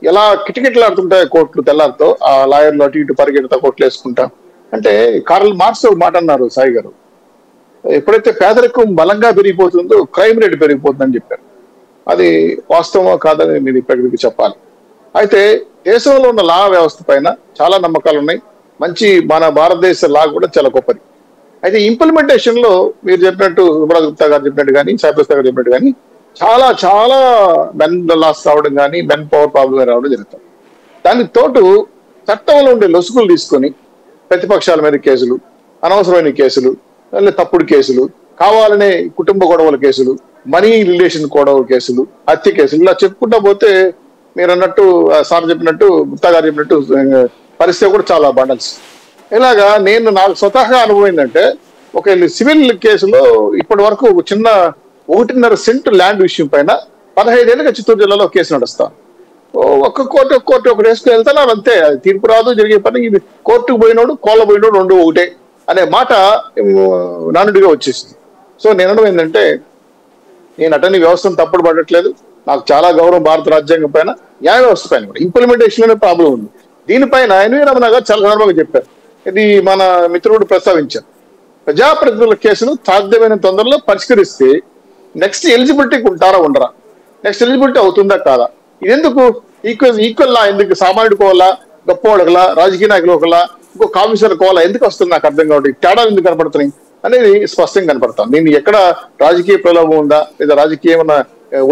ఎలా కిటకిటలాడుతుంటాయి కోర్టులు తెల్లారితో, ఆ లాయర్లు అటు ఇటు పరిగెడతా కోర్టులు వేసుకుంటా. అంటే కార్ల్ మార్క్స్ ఒక మాట అన్నారు సాయి గారు, ఎప్పుడైతే పేదరికం బలంగా పెరిగిపోతుందో క్రైమ్ రేట్ పెరిగిపోతుందని చెప్పారు. అది వాస్తవమో కాదని మీరు ఇప్పటికి చెప్పాలి. అయితే దేశంలో ఉన్న లా వ్యవస్థ పైన చాలా నమ్మకాలు ఉన్నాయి. మన భారతదేశ లా కూడా చాలా గొప్పది. అయితే ఇంప్లిమెంటేషన్ లో మీరు చెప్పినట్టు సుబ్రత గుప్తా గారు చెప్పినట్టు కానీ సాయిప్రసాద్ గారు చెప్పినట్టు కానీ చాలా మెన్ లాస్ రావడం కానీ మెన్ పవర్ ప్రాబ్లం రావడం జరుగుతుంది. దానికి తోటు చట్టంలో ఉండే లొసుగులు తీసుకొని ప్రతిపక్షాల మీద కేసులు, అనవసరమైన కేసులు, తప్పుడు కేసులు, కావాలనే కుటుంబ గొడవల కేసులు, మనీ రిలేషన్ గొడవ కేసులు, హత్య కేసులు, ఇలా చెప్పుకుంటా పోతే మీరు అన్నట్టు సార్ చెప్పినట్టు గుప్తా గారు చెప్పినట్టు పరిస్థితి కూడా చాలా బండల్స్. ఇలాగా నాకు స్వతహాగా అనుభవం ఒక సివిల్ కేసులో ఇప్పటి వరకు ఒక చిన్న 1.5 సెంట్ ల్యాండ్ విషయం పైన 15 ఏళ్ళుగా చిత్తూరు జిల్లాలో కేసు నడుస్తాను. ఒక్క కోర్టు ఒకటి వేసుకుని వెళ్తాను, అంతే. అది తీర్పు రాదు, జరిగే పని. ఇది కోర్టుకు పోయినోడు కోళ్ళ పోయినోడు రెండు ఒకటే అనే మాట నానుడిగా వచ్చేసింది. సో నేను అనడం ఏంటంటే, నేను అటెండి వ్యవస్థను తప్పుడు పడట్లేదు. నాకు చాలా గౌరవం భారత రాజ్యాంగం పైన, న్యాయ వ్యవస్థ పైన కూడా. ఇంప్లిమెంటేషన్ అనే ప్రాబ్లం ఉంది. దీనిపైన ఎన్వీ రమణ గారు చాలా సందర్భంగా చెప్పారు. ఇది మన మిత్రుడు ప్రస్తావించారు. ప్రజాప్రతినిధుల కేసును సాధ్యమైన తొందరలో పరిష్కరిస్తే నెక్స్ట్ ఎలిజిబిలిటీకి ఉంటారా ఉండరా, నెక్స్ట్ ఎలిజిబిలిటీ అవుతుందా కాదా, ఇదెందుకు ఈక్వల్ లా ఎందుకు, సామాన్యుడు కోవాలా, గొప్ప వాళ్ళకలా, రాజకీయ నాయకులు ఒకలా, ఇంకో ఆఫీసర్ కోవాలా, ఎందుకు వస్తుంది నాకు అర్థం కాబట్టి తేడాలు ఎందుకు కనపడుతున్నాయి అనేది స్పష్టంగా కనపడతాం. నేను ఎక్కడ రాజకీయ ప్రలోభం ఉందా లేదా రాజకీయమైన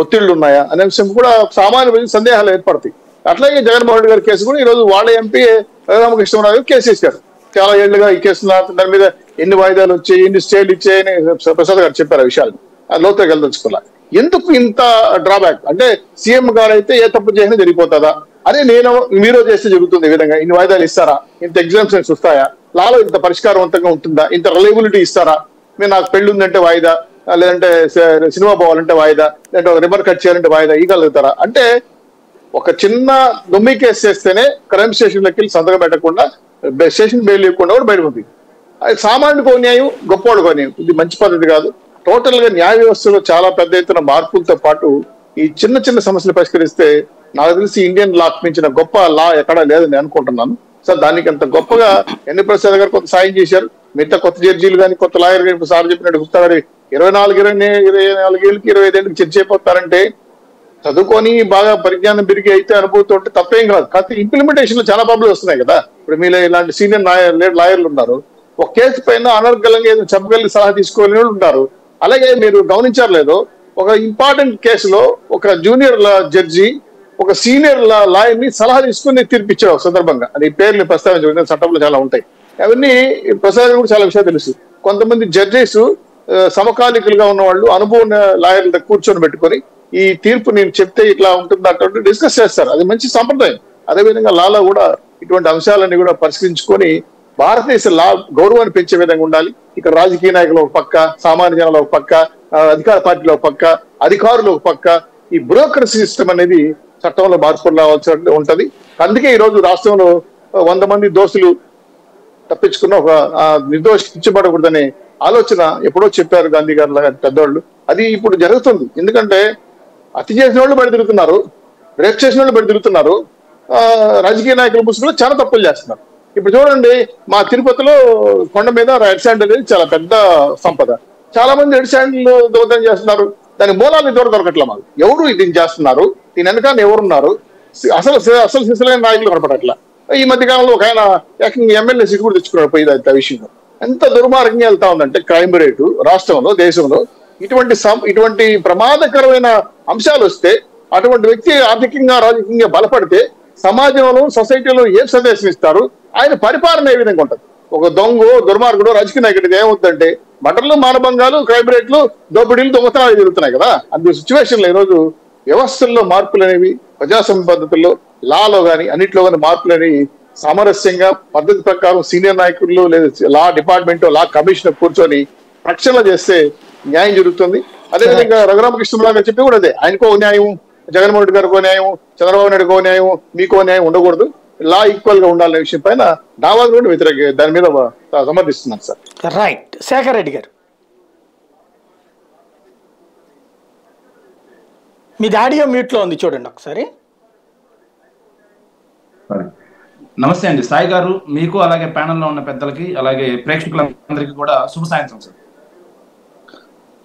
ఒత్తిళ్లు ఉన్నాయా అనే విషయం కూడా సామాన్య సందేహాలు ఏర్పడతాయి. అట్లాగే జగన్మోహన్ రెడ్డి గారి కేసు కూడా ఈరోజు వాళ్ళ ఎంపీ రామకృష్ణరావు కేసు వేశారు. చాలా ఏళ్లుగా ఈ కేసు దాని మీద ఎన్ని వాయిదాలు వచ్చాయి, ఎన్ని స్టేలు ఇచ్చాయని ప్రసాద్ గారు చెప్పారు. ఆ విషయాలు లోతుగా వెళ్ళదలుచుకోలే. ఎందుకు ఇంత డ్రాబ్యాక్ అంటే, సీఎం గారు అయితే ఏ తప్పు చేసినా జరిగిపోతుందా, అదే మీరు చేస్తే జరుగుతుంది. ఈ విధంగా ఇన్ని వాయిదాలు ఇస్తారా, ఇంత ఎగ్జామ్షన్స్ వస్తాయా, లాలో ఇంత పరిష్కారవంతంగా ఉంటుందా, ఇంత రిలయబిలిటీ ఇస్తారా మీరు నాకు పెళ్లి ఉందంటే వాయిదా, లేదంటే సినిమా పోవాలంటే వాయిదా, లేదంటే ఒక రిబర్ కట్ చేయాలంటే వాయిదా ఇవ్వగలుగుతారా? అంటే ఒక చిన్న దొమ్మి కేసు చేస్తేనే క్రైమ్ స్టేషన్లోకి వెళ్ళి సంతకం పెట్టకుండా స్టేషన్ బెయిల్ ఇవ్వకుండా కూడా బయట ఉంది. అది సామాన్యుడికి న్యాయం, గొప్పవాళ్ళకు న్యాయం. ఇది మంచి పద్ధతి కాదు. టోటల్ గా న్యాయ వ్యవస్థలో చాలా పెద్ద ఎత్తున మార్పులతో పాటు ఈ చిన్న చిన్న సమస్యలు పరిష్కరిస్తే నాకు తెలిసి ఇండియన్ లా మించిన గొప్ప లా ఎక్కడా లేదని నేను అనుకుంటున్నాను. సార్ దానికి అంత గొప్పగా ఎన్వి ప్రసాద్ గారు కొంత సాయం చేశారు. మిగతా కొత్త జడ్జీలు కానీ కొత్త లాయర్ గారు ఇప్పుడు సార్ చెప్పినట్టు గుప్తా గారు 24 ఏళ్ళకి 25 ఏళ్ళకి చర్చ అయిపోతారంటే చదువుకొని బాగా పరిజ్ఞానం పెరిగి అయితే అనుభూతి ఉంటే తప్పేం కాదు. కాకపోతే ఇంప్లిమెంటేషన్ లో చాలా ప్రాబ్లమ్స్ వస్తున్నాయి కదా. ఇప్పుడు మీరు ఇలాంటి సీనియర్ లాయర్లు ఉన్నారు, ఒక కేసు పైన అనర్గళంగా ఏదో చెప్పగలిగి సలహా తీసుకోవాలని ఉంటారు. అలాగే మీరు గమనించారు లేదో, ఒక ఇంపార్టెంట్ కేసులో ఒక జూనియర్ జడ్జి ఒక సీనియర్ లాయర్ ని సలహా తీసుకుని తీర్పిచ్చారు సందర్భంగా. అది పేర్లు ప్రస్తావించడం చట్టంలో చాలా ఉంటాయి. అవన్నీ ప్రసాద్ కూడా చాలా విషయాలు తెలుసు. కొంతమంది జడ్జెస్ సమకాలికులుగా ఉన్న వాళ్ళు అనుభవం లాయర్ల కూర్చొని పెట్టుకొని ఈ తీర్పు నేను చెప్తే ఇట్లా ఉంటుంది అటువంటి డిస్కస్ చేస్తారు. అది మంచి సంప్రదాయం. అదేవిధంగా లాలో కూడా ఇటువంటి అంశాలన్నీ కూడా పరిష్కరించుకొని భారతదేశ లా గౌరవాన్ని పెంచే విధంగా ఉండాలి. ఇక్కడ రాజకీయ నాయకులు ఒక పక్క, సామాన్య జనాలు ఒక పక్క, అధికార పార్టీలు ఒక పక్క, అధికారులు ఒక పక్క, ఈ బ్యూరోక్రసీ సిస్టమ్ అనేది చట్టంలో మార్పులు రావాల్సి ఉంటది. అందుకే ఈ రోజు రాష్ట్రంలో 100 మంది దోషులు తప్పించుకున్న ఒక నిర్దోషించబడకూడదనే ఆలోచన ఎప్పుడో చెప్పారు గాంధీ గారు లాగా పెద్దవాళ్ళు. అది ఇప్పుడు జరుగుతుంది. ఎందుకంటే అతి చేసిన వాళ్ళు బయట తిరుగుతున్నారు, రేప్ చేసిన వాళ్ళు బయట తిరుగుతున్నారు, రాజకీయ నాయకుల ముసుగులో చాలా తప్పులు చేస్తున్నారు. ఇప్పుడు చూడండి, మా తిరుపతిలో కొండ మీద రెడ్ శాండ్ అనేది చాలా పెద్ద సంపద. చాలా మంది రెడ్ శాండ్ దొంగతనం చేస్తున్నారు. దాని మూలాలు దొరకట్లే. మాకు ఎవరు దీన్ని చేస్తున్నారు, దీని వెనకాల ఎవరున్నారు, అసలు సిసలైన నాయకులు కనపడట్లా. ఈ మధ్య కాలంలో ఒక ఆయన ఏకంగా ఎమ్మెల్యే సీట్ కూడా తెచ్చుకున్నాడు పోయి విషయంలో. ఎంత దుర్మార్గంగా వెళ్తా ఉందంటే క్రైమ్ రేటు రాష్ట్రంలో, దేశంలో. ఇటువంటి ప్రమాదకరమైన అంశాలు వస్తే అటువంటి వ్యక్తి ఆర్థికంగా రాజకీయంగా బలపడితే సమాజంలో, సొసైటీలో ఏం సందేశం ఇస్తారు? ఆయన పరిపాలన ఏ విధంగా ఉంటుంది? ఒక దుర్మార్గుడు రాజకీయ నాయకుడికి ఏమవుతుందంటే మటర్లు, మానభంగాలు, క్రైమ్ రేట్లు, దోపిడీలు, దొంగతనాలు జరుగుతున్నాయి కదా. అందు సిచ్యువేషన్ లో ఈరోజు వ్యవస్థల్లో మార్పులు అనేవి, ప్రజాస్వామ్య పద్ధతుల్లో, లాలో కానీ అన్నింటిలో కానీ మార్పులు అనేవి సామరస్యంగా పద్ధతి ప్రకారం సీనియర్ నాయకులు లేదా లా డిపార్ట్మెంట్, లా కమిషనర్ కూర్చొని రక్షణ చేస్తే న్యాయం జరుగుతుంది. అదేవిధంగా రఘురామకృష్ణరావు గారు చెప్పి కూడా అదే, ఆయనకో న్యాయం, జగన్మోహన్ రెడ్డి గారికో న్యాయం, చంద్రబాబు నాయుడుకో న్యాయం, మీకో న్యాయం ఉండకూడదు. లా ఈక్వల్ గా ఉండాలనే విషయం పైన దావాలు కూడా వ్యతిరేక దాని మీద సమర్థిస్తున్నాను సార్. రైట్. శేఖర్ రెడ్డి గారు, మీ ఆడియో మ్యూట్ లో ఉంది, చూడండి ఒకసారి. నమస్తే అండి సాయి గారు, మీకు అలాగే ప్యానెల్లో ఉన్న పెద్దలకి అలాగే ప్రేక్షకులందరికీ కూడా శుభ సాయంత్రం సార్.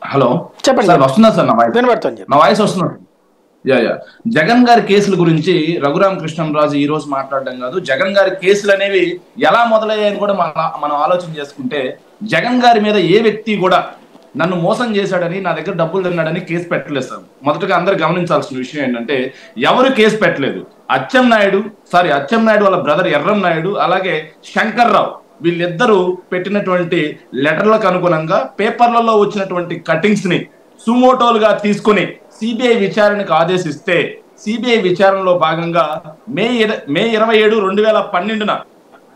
హలో చెప్పండి సార్, వస్తుందా సార్ నా వాయిస్? వినబడుతుంది. నా వాయిస్ వస్తున్నట్టు. జగన్ గారి కేసుల గురించి రఘురామకృష్ణరాజు ఈ రోజు మాట్లాడడం కాదు, జగన్ గారి కేసులు అనేవి ఎలా మొదలయ్యాయని కూడా మనం ఆలోచన చేసుకుంటే, జగన్ గారి మీద ఏ వ్యక్తి కూడా నన్ను మోసం చేశాడని, నా దగ్గర డబ్బులు తిన్నాడని కేసు పెట్టలేదు సార్. మొదటగా అందరు గమనించాల్సిన విషయం ఏంటంటే, ఎవరు కేసు పెట్టలేదు. అచ్చెం నాయుడు వాళ్ళ బ్రదర్ ఎర్రం నాయుడు, అలాగే శంకర్ రావు, వీళ్ళిద్దరూ పెట్టినటువంటి లెటర్లకు అనుగుణంగా పేపర్లలో వచ్చినటువంటి కటింగ్స్ ని సుమోటోలుగా తీసుకుని సిబిఐ విచారణకు ఆదేశిస్తే, సిబిఐ విచారణలో భాగంగా మే 27, 2012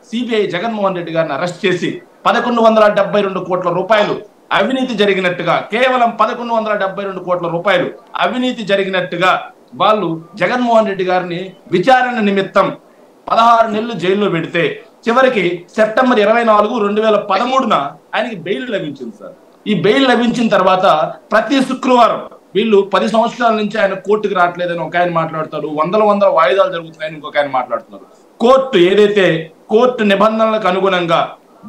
సిబిఐ జగన్మోహన్ రెడ్డి గారిని అరెస్ట్ చేసి 1172 కోట్ల రూపాయలు అవినీతి జరిగినట్టుగా, కేవలం 1172 కోట్ల రూపాయలు అవినీతి జరిగినట్టుగా వాళ్ళు జగన్మోహన్ రెడ్డి గారిని విచారణ నిమిత్తం 16 నెలలు జైల్లో పెడితే, చివరికి సెప్టెంబర్ 24, 2013 ఆయనకి బెయిల్ లభించింది సార్. ఈ బెయిల్ లభించిన తర్వాత ప్రతి శుక్రవారం వీళ్ళు 10 సంవత్సరాల నుంచి ఆయన కోర్టుకు రావట్లేదని ఒక ఆయన మాట్లాడతారు, వందల వాయిదాలు జరుగుతున్నాయని ఇంకొక ఆయన మాట్లాడుతున్నారు. కోర్టు నిబంధనలకు అనుగుణంగా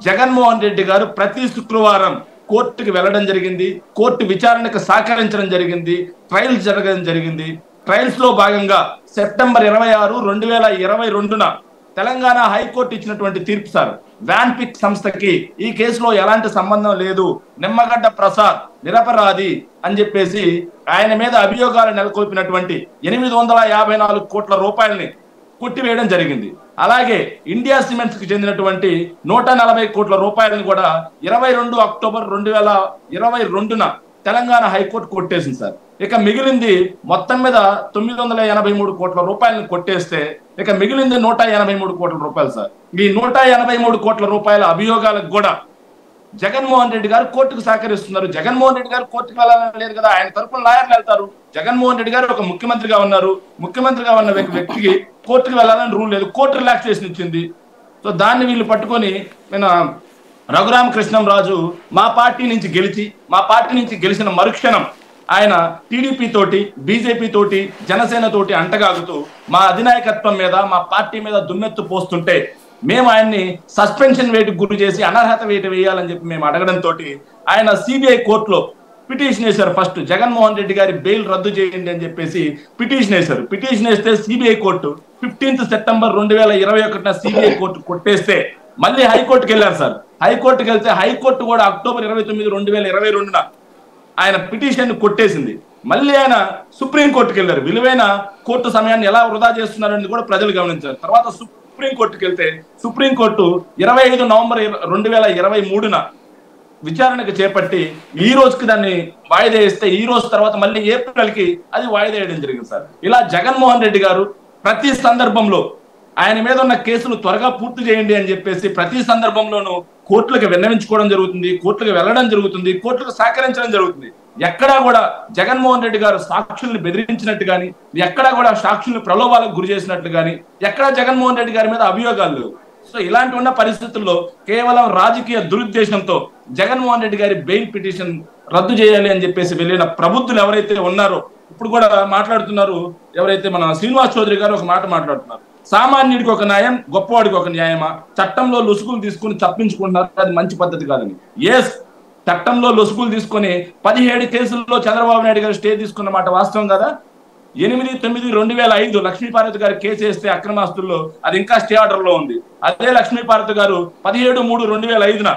జగన్మోహన్ రెడ్డి గారు ప్రతి శుక్రవారం కోర్టుకు వెళ్ళడం జరిగింది, కోర్టు విచారణకు సహకరించడం జరిగింది, ట్రయల్స్ జరగడం జరిగింది. ట్రయల్స్ లో భాగంగా సెప్టెంబర్ 26, 2022 తెలంగాణ హైకోర్టు ఇచ్చినటువంటి తీర్పు సార్, వ్యాన్పిక్ సంస్థకి ఈ కేసులో ఎలాంటి సంబంధం లేదు, నిమ్మగడ్డ ప్రసాద్ నిరపరాధి అని చెప్పేసి ఆయన మీద అభియోగాలు నెలకొల్పినటువంటి 854 కోట్ల రూపాయలని కొట్టివేయడం జరిగింది. అలాగే ఇండియా సిమెంట్స్ కి చెందినటువంటి 140 కోట్ల రూపాయలను కూడా 22 అక్టోబర్ 2022 తెలంగాణ హైకోర్టు కొట్టేసింది సార్. ఇక మిగిలింది మొత్తం మీద 983 కోట్ల రూపాయలను కొట్టేస్తే ఇక మిగిలింది 183 కోట్ల రూపాయలు సార్. ఈ 183 కోట్ల రూపాయల అభియోగాలకు కూడా జగన్మోహన్ రెడ్డి గారు కోర్టుకు సహకరిస్తున్నారు. జగన్మోహన్ రెడ్డి గారు కోర్టుకు వెళ్ళాలని లేదు కదా, ఆయన తరపున లాయర్లు వెళ్తారు. జగన్మోహన్ రెడ్డి గారు ఒక ముఖ్యమంత్రిగా ఉన్నారు, ముఖ్యమంత్రిగా ఉన్న వ్యక్తికి కోర్టుకు వెళ్ళాలని రూల్ లేదు, కోర్టు రిలాక్సేషన్ ఇచ్చింది. సో దాన్ని వీళ్ళు పట్టుకొని నేను రఘురామకృష్ణంరాజు మా పార్టీ నుంచి గెలిచిన మరుక్షణం ఆయన టీడీపీ తోటి, బీజేపీ తోటి, జనసేన తోటి అంటగాగుతూ మా అధినాయకత్వం మీద, మా పార్టీ మీద దుమ్మెత్తు పోస్తుంటే మేము ఆయన్ని సస్పెన్షన్ వేటుకు గురి చేసి అనర్హత వేటు వేయాలని చెప్పి మేము అడగడంతో ఆయన సిబిఐ కోర్టులో పిటిషన్ వేశారు. ఫస్ట్ జగన్మోహన్ రెడ్డి గారి బెయిల్ రద్దు చేయండి అని చెప్పేసి పిటిషన్ వేశారు. పిటిషన్ వేస్తే CBI court 15 September 2021 CBI court కొట్టేస్తే మళ్ళీ హైకోర్టుకి వెళ్ళారు సార్. హైకోర్టుకి వెళ్తే హైకోర్టు కూడా అక్టోబర్ 29, 2022 ఆయన పిటిషన్ కొట్టేసింది. మళ్ళీ ఆయన సుప్రీంకోర్టుకి వెళ్ళారు. విలువైన కోర్టు సమయాన్ని ఎలా వృధా చేస్తున్నారని కూడా ప్రజలు గమనించారు. తర్వాత సుప్రీంకోర్టుకి వెళ్తే సుప్రీంకోర్టు 25 నవంబర్ 2023 విచారణకు చేపట్టి ఈ రోజుకి దాన్ని వాయిదా వేస్తే ఈ రోజు తర్వాత మళ్ళీ ఏప్రిల్కి అది వాయిదా వేయడం జరిగింది సార్. ఇలా జగన్మోహన్ రెడ్డి గారు ప్రతి సందర్భంలో ఆయన మీద ఉన్న కేసులు త్వరగా పూర్తి చేయండి అని చెప్పేసి ప్రతి సందర్భంలోనూ కోర్టులకు విన్నవించుకోవడం జరుగుతుంది, కోర్టులకు వెళ్ళడం జరుగుతుంది, కోర్టులకు సహకరించడం జరుగుతుంది. ఎక్కడా కూడా జగన్మోహన్ రెడ్డి గారు సాక్షుల్ని బెదిరించినట్టు కానీ, ఎక్కడా కూడా సాక్షుల్ని ప్రలోభాలకు గురి చేసినట్లు కానీ, ఎక్కడా జగన్మోహన్ రెడ్డి గారి మీద అభియోగాలు లేవు. సో ఇలాంటి ఉన్న పరిస్థితుల్లో కేవలం రాజకీయ దురుద్దేశంతో జగన్మోహన్ రెడ్డి గారి బెయిల్ పిటిషన్ రద్దు చేయాలి అని చెప్పేసి వెళ్ళిన ప్రబుద్ధులు ఎవరైతే ఉన్నారో, ఇప్పుడు కూడా మాట్లాడుతున్నారు, ఎవరైతే మన శ్రీనివాస్ చౌదరి గారు ఒక మాట మాట్లాడుతున్నారు, సామాన్యుడికి ఒక న్యాయం, గొప్పవాడికి ఒక న్యాయమా, చట్టంలో లొసుగులు తీసుకుని తప్పించుకుంటున్నారు, అది మంచి పద్ధతి కాదని. ఎస్, చట్టంలో లొసుగులు తీసుకొని 17 కేసుల్లో చంద్రబాబు నాయుడు గారు స్టే తీసుకున్న మాట వాస్తవం కదా. 8/9/2005 లక్ష్మీపార్వతి గారు కేసు వేస్తే అక్రమాస్తుల్లో అది ఇంకా స్టే ఆర్డర్ లో ఉంది. అదే లక్ష్మీపార్వతి గారు 17/3/2005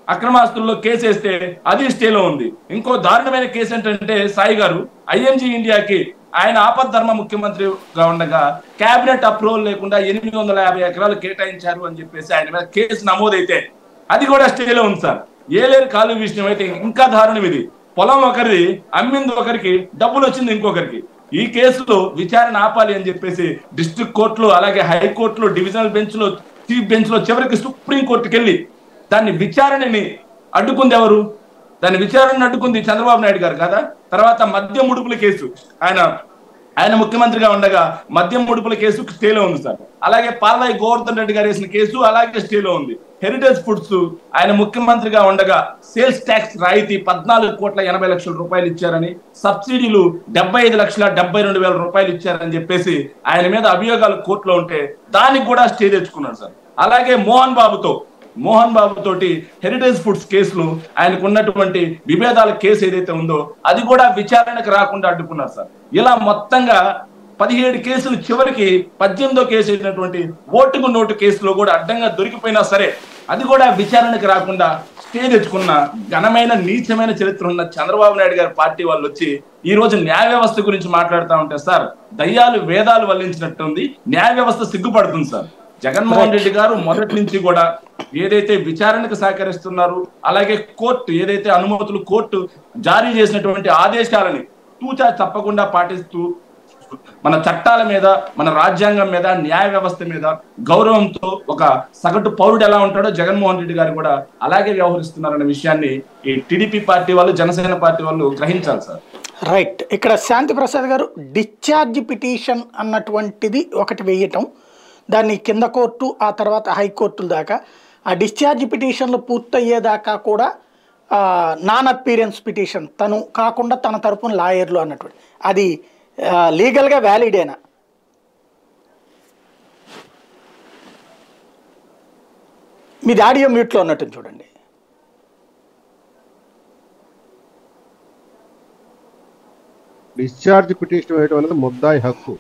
అక్రమాస్తుల్లో కేసు వేస్తే అది స్టేలో ఉంది. ఇంకో దారుణమైన కేసు ఏంటంటే సాయి గారు ఐఎన్జీ ఇండియాకి ఆయన ఆపద్ధర్మ ముఖ్యమంత్రిగా ఉండగా కేబినెట్ అప్రూవల్ లేకుండా 850 ఎకరాలు కేటాయించారు అని చెప్పేసి ఆయన మీద కేసు నమోదైతే అది కూడా స్టేలో ఉంది సార్. ఏలేరు కాలువ విషయం అయితే ఇంకా దారుణం. ఇది పొలం ఒకరిది, అమ్మింది ఒకరికి, డబ్బులు వచ్చింది ఇంకొకరికి. ఈ కేసులో విచారణ ఆపాలి అని చెప్పేసి డిస్ట్రిక్ట్ కోర్టులు, అలాగే హైకోర్టులు, డివిజనల్ బెంచ్లో, చీఫ్ బెంచ్లో, చివరికి సుప్రీంకోర్టుకి వెళ్ళి దాన్ని విచారణని అడ్డుకుంది ఎవరు? దాని విచారణను అడ్డుకుంది చంద్రబాబు నాయుడు గారు కదా. తర్వాత మద్యం ముడుపుల కేసు ఆయన ముఖ్యమంత్రిగా ఉండగా మద్యం ముడుపుల కేసు స్టేలో ఉంది సార్. అలాగే పాల్వాయి గోవర్ధన్ రెడ్డి గారు వేసిన కేసు అలాగే స్టేలో ఉంది. హెరిటేజ్ ఫుడ్స్ ఆయన ముఖ్యమంత్రిగా ఉండగా సేల్స్ ట్యాక్స్ రాయితీ 14,80,00,000 రూపాయలు ఇచ్చారని, సబ్సిడీలు 75,72,000 రూపాయలు ఇచ్చారని చెప్పేసి ఆయన మీద అభియోగాలు కోర్టులో ఉంటే దానికి కూడా స్టే తెచ్చుకున్నాడు సార్. అలాగే మోహన్ బాబు తోటి హెరిటేజ్ ఫుడ్స్ కేసులు ఆయనకు ఉన్నటువంటి విభేదాల కేసు ఏదైతే ఉందో అది కూడా విచారణకు రాకుండా అడ్డుకున్నారు సార్. ఇలా మొత్తంగా 17 కేసులు చివరికి 18వ కేసు అయినటువంటి ఓటుకు నోటు కేసులో కూడా అడ్డంగా దొరికిపోయినా సరే అది కూడా విచారణకు రాకుండా స్టే తెచ్చుకున్న ఘనమైన నీచమైన చరిత్ర ఉన్న చంద్రబాబు నాయుడు గారి పార్టీ వాళ్ళు వచ్చి ఈ రోజు న్యాయ వ్యవస్థ గురించి మాట్లాడుతూ ఉంటే సార్ దయ్యాలు వేదాలు వల్లించినట్టుంది. న్యాయ వ్యవస్థ సిగ్గుపడుతుంది సార్. జగన్మోహన్ రెడ్డి గారు మొదటి నుంచి కూడా ఏదైతే విచారణకు సహకరిస్తున్నారు, అలాగే కోర్టు ఏదైతే అనుమతులు కోర్టు జారీ చేసినటువంటి ఆదేశాలని తూచా తప్పకుండా పాటిస్తూ మన చట్టాల మీద, మన రాజ్యాంగం మీద, న్యాయ వ్యవస్థ మీద గౌరవంతో ఒక సగటు పౌరుడు ఎలా ఉంటాడో జగన్మోహన్ రెడ్డి గారు కూడా అలాగే వ్యవహరిస్తున్నారనే విషయాన్ని ఈ టీడీపీ పార్టీ వాళ్ళు, జనసేన పార్టీ వాళ్ళు గ్రహించాలి సార్. రైట్. ఇక్కడ శాంతి ప్రసాద్ గారు డిశ్చార్జ్ పిటిషన్ అన్నటువంటిది ఒకటి వేయటం, దాన్ని కింద కోర్టు ఆ తర్వాత హైకోర్టుల దాకా, ఆ డిశ్చార్జ్ పిటిషన్లు పూర్తయ్యేదాకా కూడా నాన్ అపీరెన్స్ పిటిషన్ తను కాకుండా తన తరపున లాయర్లు అన్నటువంటి అది లీగల్గా వ్యాలిడేనా? మీది ఆడియో మ్యూట్లో ఉన్నట్టు చూడండి. డిశ్చార్జ్ పిటిషన్ వేయడం అనేది ముద్దాయి హక్కు.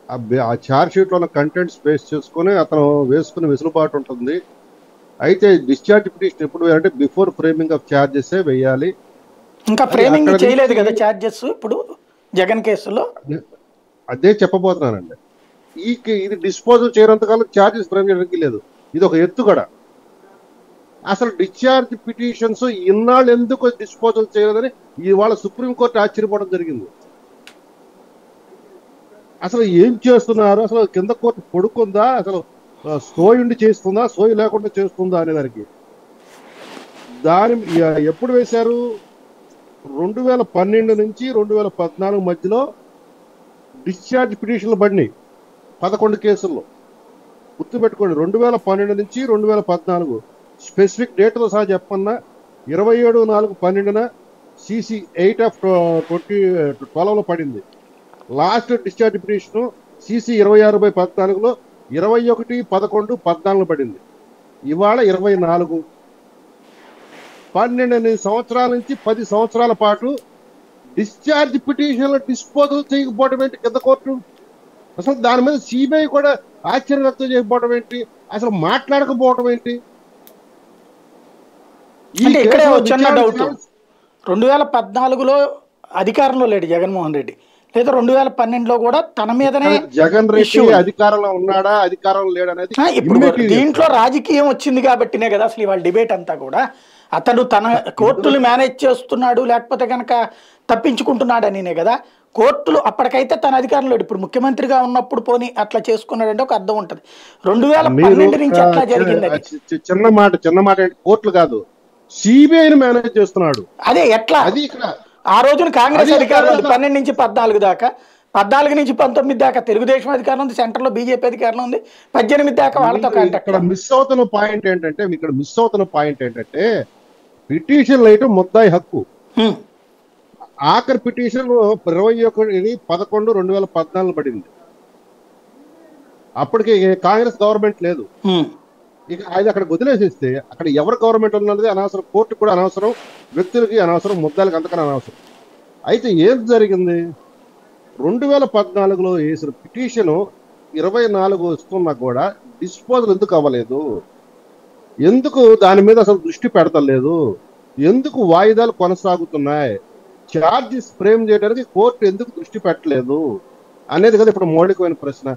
ఆ ఛార్జ్ షీట్లో ఉన్న కంటెంట్స్ బేస్ చేసుకుని అతను వేసుకునే వెసులుబాటు ఉంటుంది. అయితే డిశ్చార్జ్ పిటిషన్ ఎప్పుడు వేయాలంటే బిఫోర్ ఫ్రేమింగ్ ఆఫ్ ఛార్జెస్ వేయాలి. ఇంకా ఫ్రేమింగ్ చేయలేదు కదా ఛార్జెస్ ఇప్పుడు జగన్ కేసులో. అదే చెప్పబోతున్నానండి. ఇది డిస్పోజల్ చేయనంతకాలం ఛార్జెస్ ఫ్రేమ్ చేయడానికి లేదు. ఇది ఒక ఎత్తుగడ. అసలు డిశ్చార్జ్ పిటిషన్స్ ఇన్నాళ్ళు ఎందుకు డిస్పోజల్ చేయలేదని ఇవాళ సుప్రీంకోర్టు ఆశ్చర్యపోవడం జరిగింది. అసలు ఏం చేస్తున్నారు? అసలు కింద కోర్టు పడుకుందా? అసలు సోయి ఉండి చేస్తుందా, సోయి లేకుండా చేస్తుందా అనే దానికి దాని ఎప్పుడు వేశారు? 2012 నుంచి 2014 మధ్యలో డిశ్చార్జ్ పిటిషన్లు పడినాయి 11 కేసుల్లో. గుర్తుపెట్టుకోండి, 2012 నుంచి 2014 స్పెసిఫిక్ డేట్తో సహా చెప్పన్నా 27/4/12 CC 8/2012 పడింది. లాస్ట్ డిశ్చార్జ్ పిటిషన్ CC 26/14 21/11/14 పడింది. ఇవాళ 24. 12 సంవత్సరాల నుంచి 10 సంవత్సరాల పాటు డిశ్చార్జ్ పిటిషన్లు డిస్పోజల్ చేయకపోవడం ఏంటి కింద కోర్టు? అసలు దాని మీద సిబిఐ కూడా ఆశ్చర్యం వ్యక్తం చేయకపోవడం ఏంటి? అసలు మాట్లాడకపోవడం ఏంటి? అంటే ఇక్కడే వచ్చిన డౌట్, 2014లో అధికారంలో లేడు జగన్మోహన్ రెడ్డి, లేదా 2012లో కూడా తన మీదనే జగన్ రెడ్డి అధికారంలో ఉన్నాడా అధికారం లేడనేది ఇప్పుడు దీంట్లో రాజకీయం వచ్చింది కాబట్టినే కదా అసలు ఇవాళ డిబేట్ అంతా కూడా. అతడు తన కోర్టులు మేనేజ్ చేస్తున్నాడు లేకపోతే కనుక తప్పించుకుంటున్నాడు అనినే కదా. కోర్టులు అప్పటికైతే తన అధికారంలో ఇప్పుడు ముఖ్యమంత్రిగా ఉన్నప్పుడు పోనీ అట్లా చేసుకున్నాడంటే ఒక అర్థం ఉంటది. 2012 నుంచి అట్లా జరిగింది. చిన్న మాట కోర్టులు కాదు, సిబిఐని మేనేజ్ చేస్తున్నాడు. అదే ఎట్లా? అది ఆ రోజున కాంగ్రెస్ అధికారం ఉంది 12 నుంచి 14 దాకా, 14 నుంచి 19 దాకా తెలుగుదేశం అధికారం ఉంది, సెంటర్ లో బీజేపీ అధికారం ఉంది, 18 దాకా వాళ్ళతో కాంటాక్ట్. ఇక్కడ మిస్ అవుతున్న పాయింట్ ఏంటంటే పిటిషన్ వేయటం ముద్దాయి హక్కు. ఆఖరి పిటిషన్ 21/11/2014 పడింది. అప్పటికి కాంగ్రెస్ గవర్నమెంట్ లేదు. ఇక అది అక్కడ వదిలేసేస్తే అక్కడ ఎవరు గవర్నమెంట్ ఉన్నది అనవసరం, కోర్టు కూడా అనవసరం, వ్యక్తులకి అనవసరం, ముద్దాలకి అంతకన్నా అనవసరం. అయితే ఏం జరిగింది? 2014లో వేసిన పిటిషన్ 24 వస్తున్నా కూడా డిస్పోజల్ ఎందుకు అవ్వలేదు? ఎందుకు దాని మీద అసలు దృష్టి పెడతలేదు? ఎందుకు వాయిదాలు కొనసాగుతున్నాయి? ఛార్జెస్ ఫ్రేమ్ చేయడానికి కోర్టు ఎందుకు దృష్టి పెట్టలేదు అనేది కదా ఇప్పుడు మౌలికమైన ప్రశ్న.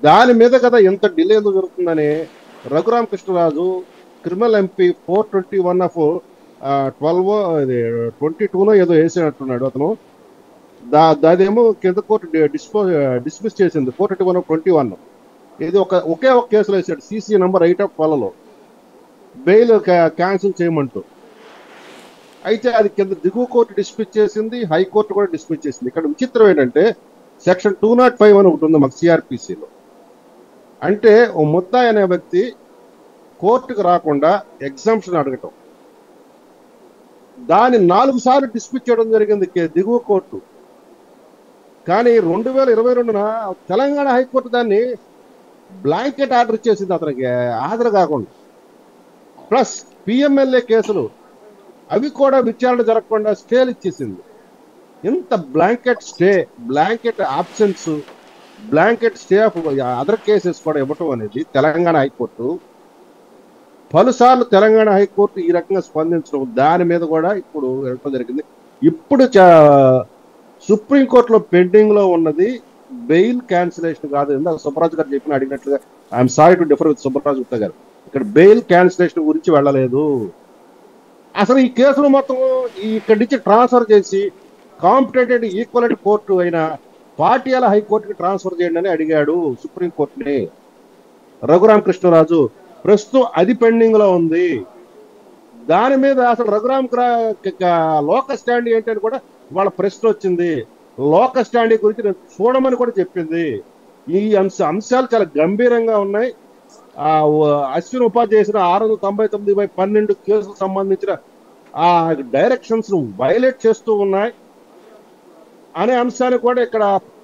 దాని మీద కదా ఎంత డిలే ఎందుకు జరుగుతుందని రఘురామ కృష్ణరాజు క్రిమినల్ ఎంపీ 421/12 ఏదో వేసినట్టున్నాడు అతను. దాదేమో కింద కోర్టు డిస్మిస్ చేసింది 421/21. ఇది ఒకే ఒక కేసులో వేసాడు, CC నంబర్ 8/12లో బెయిల్ క్యాన్సిల్ చేయమంటూ. అయితే అది కింద దిగువ కోర్టు డిస్మిస్ చేసింది, హైకోర్టు కూడా డిస్మిస్ చేసింది. ఇక్కడ విచిత్రం ఏంటంటే సెక్షన్ 205 అని ఒకటి ఉంది మాకు CRPCలో. అంటే ఓ ముద్దాయి అనే వ్యక్తి కోర్టుకు రాకుండా ఎగ్జామ్షన్ అడగటం, దాన్ని 4 సార్లు డిస్మిస్ చేయడం జరిగింది దిగువ కోర్టు. కానీ 2022న తెలంగాణ హైకోర్టు దాన్ని బ్లాంకెట్ ఆర్డర్ చేసింది అతనికి హాజరు కాకుండా. ప్లస్ PMLA కేసులు అవి కూడా విచారణ జరగకుండా స్టేలు ఇచ్చేసింది. ఇంత blanket stay, blanket absence, blanket stay of other cases కూడా ఇవ్వటం అనేది తెలంగాణ హైకోర్టు పలుసార్లు తెలంగాణ హైకోర్టు ఈ రకంగా స్పందించడం, దాని మీద కూడా ఇప్పుడు వెళ్ళడం జరిగింది. ఇప్పుడు సుప్రీంకోర్టులో పెండింగ్ లో ఉన్నది బెయిల్ క్యాన్సిలేషన్ కాదు. ఇందాక సుబ్బరాజు గారు అడిగినట్లుగా I'm sorry to differ with Subbaraju Gupta గారు, ఇక్కడ బెయిల్ క్యాన్సిలేషన్ గురించి వెళ్ళలేదు. అసలు ఈ కేసులు మొత్తం ఇక్కడి నుంచి ట్రాన్స్ఫర్ చేసి కాంపిటెంట్ ఈక్వలెంట్ కోర్టు అయిన పాటియాల హైకోర్టుకి ట్రాన్స్ఫర్ చేయండి అని అడిగాడు సుప్రీంకోర్టుని రఘురామ కృష్ణరాజు. ప్రస్తుతం అది పెండింగ్ లో ఉంది. దాని మీద అసలు రఘురామ్ లోకల్ స్టాండ్ ఏంటని కూడా వాళ్ళ ప్రశ్న వచ్చింది. లోకల్ స్టాండ్ గురించి నేను చూడమని కూడా చెప్పింది. ఈ అంశాలు చాలా గంభీరంగా ఉన్నాయి. అశ్విన్ ఉపాధ్యాయ చేసిన 699/12 కేసులకు సంబంధించిన ఆ డైరెక్షన్స్ వైలేట్ చేస్తూ ఉన్నాయి అనే అంశాన్ని కూడా ఇక్కడ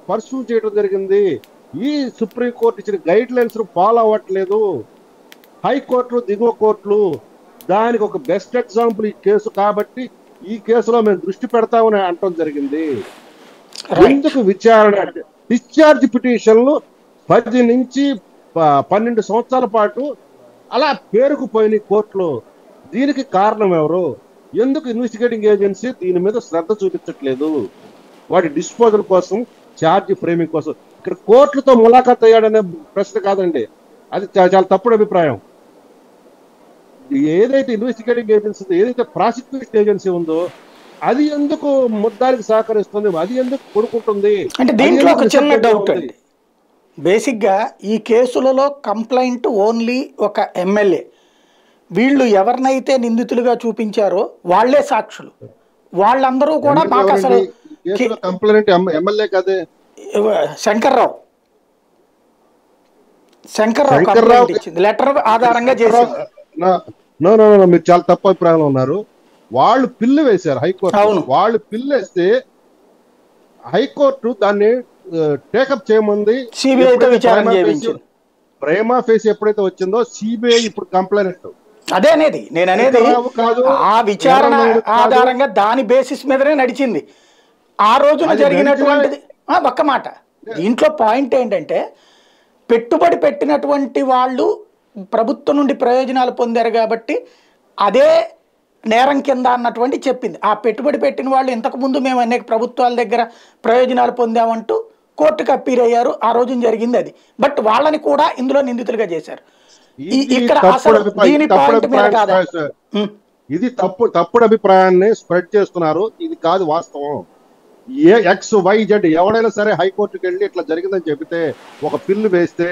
పర్సూ చేయడం జరిగింది. ఈ సుప్రీంకోర్టు ఇచ్చిన గైడ్ లైన్స్ ఫాలో అవ్వట్లేదు హైకోర్టులు, దిగువ కోర్టులు. దానికి ఒక బెస్ట్ ఎగ్జాంపుల్ ఈ కేసు కాబట్టి ఈ కేసులో మేము దృష్టి పెడతామని అనటం జరిగింది. ఎందుకు విచారణ? డిశ్చార్జ్ పిటిషన్లు 10 నుంచి 12 సంవత్సరాల పాటు అలా పేరుకుపోయిన కోర్టులో. దీనికి కారణం ఎవరు? ఎందుకు ఇన్వెస్టిగేటింగ్ ఏజెన్సీ దీని మీద శ్రద్ధ చూపించట్లేదు? వాటి డిస్పోజల్ కోసం, ఛార్జ్ ఫ్రేమింగ్ కోసం. ఇక్కడ కోర్టులతో ములాఖాత్ అయ్యాడనే ప్రశ్న కాదండి, అది చాలా తప్పుడు అభిప్రాయం. ఏదైతే ఇన్వెస్టిగేటింగ్ ఏజెన్సీ, ఏదైతే ప్రాసిక్యూషన్ ఏజెన్సీ ఉందో అది ఎందుకు ముద్దానికి సహకరిస్తుంది, అది ఎందుకు కొడుకుంటుంది అంటే దీంట్లో ఒక చిన్న డౌట్ అండి. బేసిక్గా ఈ కేసులలో కంప్లైంట్ ఓన్లీ ఒక ఎమ్మెల్యే, వీళ్ళు ఎవరినైతే నిందితులుగా చూపించారో వాళ్లే సాక్షులు. వాళ్ళందరూ కూడా మాకు అసలు కంప్లైంట్ ఎమ్మెల్యే కదే శంకర్రావు కంప్లైంట్ ఇచ్చింది, లెటర్ ఆధారంగా చేసింది. మీరు చాలా తప్పు అభిప్రాయంలో ఉన్నారు. వాళ్ళు పిల్లు వేశారు హైకోర్టు. వాళ్ళు పిల్లు వేస్తే హైకోర్టు దాన్ని టేకప్ చేయమంది. సిబిఐతో విచారణ చేయించింది. ప్రేమా ఫేస్ ఎప్పుడైతే వచ్చిందో సిబిఐ ఇప్పుడు కంప్లైంట్ అదే అనేది నేను అనేది ఆ విచారణ ఆధారంగా దాని బేసిస్ మీదనే నడిచింది. ఆ రోజున జరిగినటువంటిది ఒక్క మాట. దీంట్లో పాయింట్ ఏంటంటే పెట్టుబడి పెట్టినటువంటి వాళ్ళు ప్రభుత్వం నుండి ప్రయోజనాలు పొందారు కాబట్టి అదే నేరం కింద అన్నటువంటి చెప్పింది. ఆ పెట్టుబడి పెట్టిన వాళ్ళు ఇంతకుముందు మేము అనేక ప్రభుత్వాల దగ్గర ప్రయోజనాలు పొందామంటూ కోర్టుకు అప్పీల్ అయ్యారు. ఆ రోజున జరిగింది అది. బట్ వాళ్ళని కూడా ఇందులో నిందితులుగా చేశారు. ఇక్కడ అసలు దీని పాయింట్ మీద కాదా, ఇది తప్పుడు అభిప్రాయాన్ని స్ప్రెడ్ చేస్తున్నారు. ఇది కాదు వాస్తవం. XYZ ఎవడైనా సరే హైకోర్టుకి వెళ్ళి ఇట్లా జరిగిందని చెబితే ఒక పిల్లు వేస్తే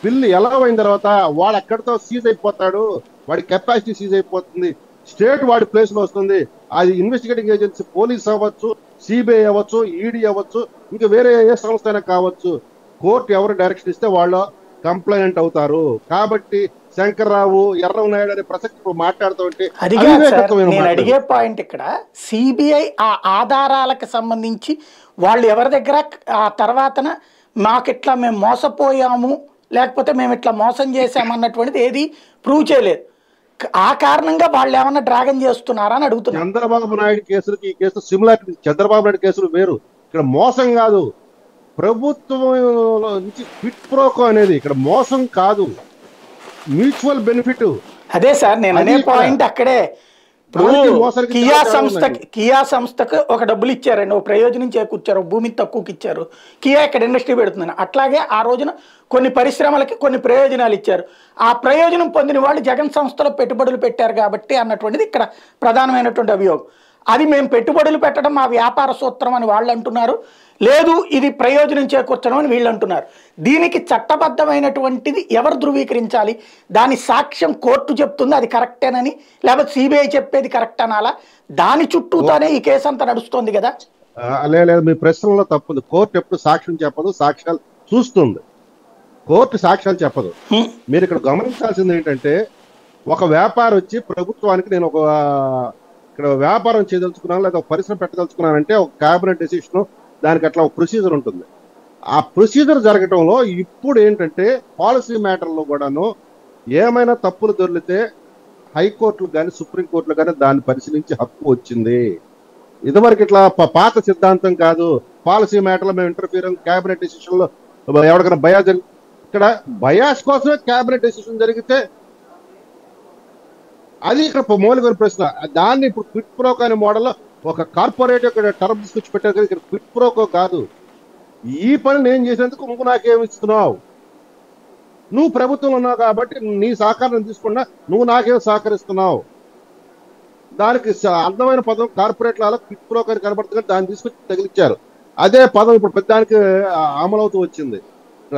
పిల్లు ఎలా అయిన తర్వాత వాడు ఎక్కడితో సీజ్ అయిపోతాడు, వాడి కెపాసిటీ సీజ్ అయిపోతుంది, స్టేట్ వాడి ప్లేస్ లో వస్తుంది. అది ఇన్వెస్టిగేటింగ్ ఏజెన్సీ పోలీస్ అవ్వచ్చు, సిబిఐ అవ్వచ్చు, ఈడీ అవ్వచ్చు, ఇంకా వేరే ఏ సంస్థ అయినా కావచ్చు. కోర్టు ఎవరు డైరెక్షన్ ఇస్తే వాళ్ళు కంప్లైంట్ అవుతారు. కాబట్టి శంకర్రావు ఎర్రనాయుడు అనే ప్రసక్తి మాట్లాడుతూ ఉంటే నేను అడిగే పాయింట్ ఇక్కడ సిబిఐ ఆ ఆధారాలకు సంబంధించి వాళ్ళు ఎవరి దగ్గర ఆ తర్వాతన మాకు ఇట్లా మేము మోసపోయాము లేకపోతే మేము ఇట్లా మోసం చేసామన్నటువంటిది ఏది ప్రూవ్ చేయలేదు. ఆ కారణంగా వాళ్ళు ఏమన్నా డ్రాగన్ చేస్తున్నారా అని అడుగుతున్నారు. చంద్రబాబు నాయుడు కేసులకి ఈ కేసు సిమిలారిటీ. చంద్రబాబు నాయుడు కేసులు వేరు. ఇక్కడ మోసం కాదు, ప్రభుత్వం నుంచి క్విట్ ప్రోకో అనేది ఇక్కడ మోసం కాదు, మ్యూచువల్ బెనిఫిట్. అదే సార్ నేను అనే పాయింట్ అక్కడే. ఇప్పుడు కియా సంస్థకు ఒక డబ్బులు ఇచ్చారండి, ఒక ప్రయోజనం చేకూర్చారు, భూమిని తక్కువకి ఇచ్చారు, కియా ఇక్కడ ఇండస్ట్రీ పెడుతుందని. అట్లాగే ఆ రోజున కొన్ని పరిశ్రమలకి కొన్ని ప్రయోజనాలు ఇచ్చారు. ఆ ప్రయోజనం పొందిన వాళ్ళు జగన్ సంస్థలో పెట్టుబడులు పెట్టారు కాబట్టి అన్నటువంటిది ఇక్కడ ప్రధానమైనటువంటి అభియోగం. అది మేము పెట్టుబడులు పెట్టడం మా వ్యాపార సూత్రం అని వాళ్ళు అంటున్నారు, లేదు ఇది ప్రయోజనం చేకూర్చడం అని వీళ్ళు అంటున్నారు. దీనికి చట్టబద్ధమైనటువంటిది ఎవరు ధృవీకరించాలి? దాని సాక్ష్యం కోర్టు చెప్తుంది అది కరెక్టేనని, లేకపోతే సిబిఐ చెప్పేది కరెక్ట్ అనాలా? దాని చుట్టూతోనే ఈ కేసు అంతా నడుస్తుంది కదా. లేదు, మీ ప్రశ్నలో తప్పుంది. కోర్టు ఎప్పుడు సాక్ష్యం చెప్పదు, సాక్ష్యాలు చూస్తుంది. కోర్టు సాక్ష్యాలు చెప్పదు. మీరు ఇక్కడ గమనించాల్సింది ఏంటంటే ఒక వ్యాపారం వచ్చి ప్రభుత్వానికి నేను ఇక్కడ వ్యాపారం చేయదలుచుకున్నాను లేదా ఒక పరిశ్రమ పెట్టదలుచుకున్నానంటే ఒక క్యాబినెట్ డెసిషన్, దానికి అట్లా ఒక ప్రొసీజర్ ఉంటుంది. ఆ ప్రొసీజర్ జరగటంలో ఇప్పుడు ఏంటంటే పాలసీ మ్యాటర్లో కూడాను ఏమైనా తప్పులు దొరికితే హైకోర్టులు కానీ సుప్రీంకోర్టులు కానీ దాన్ని పరిశీలించి హక్కు వచ్చింది. ఇదివరకు ఇట్లా పాత సిద్ధాంతం కాదు. పాలసీ మ్యాటర్లో మేము ఇంటర్ఫీర్ క్యాబినెట్ డెసిషన్ లో ఎవరికైనా బయాస్ ఇక్కడ బయాస్ కోసమే క్యాబినెట్ డెసిషన్ జరిగితే అది ఇక్కడ మౌలికమైన ప్రశ్న. దాన్ని ఇప్పుడు క్విట్ ప్రోకో అనే మోడల్లో ఒక కార్పొరేట్ ఇక్కడ టర్మ్ తీసుకొచ్చి పెట్టారు కదా, ఇక్కడ క్విట్ ప్రోకో కాదు. ఈ పని నేను చేసేందుకు నువ్వు నాకేమి ఇస్తున్నావు, నువ్వు ప్రభుత్వంలో ఉన్నావు కాబట్టి నీ సహకారం తీసుకున్నా నువ్వు నాకేం సహకరిస్తున్నావు. దానికి అందమైన పదం కార్పొరేట్ లాలో క్విట్ ప్రోకో అని కనబడుతుంది, దాన్ని తీసుకొచ్చి తగిలిచ్చారు. అదే పదం ఇప్పుడు పెద్దానికి అమలవుతూ వచ్చింది.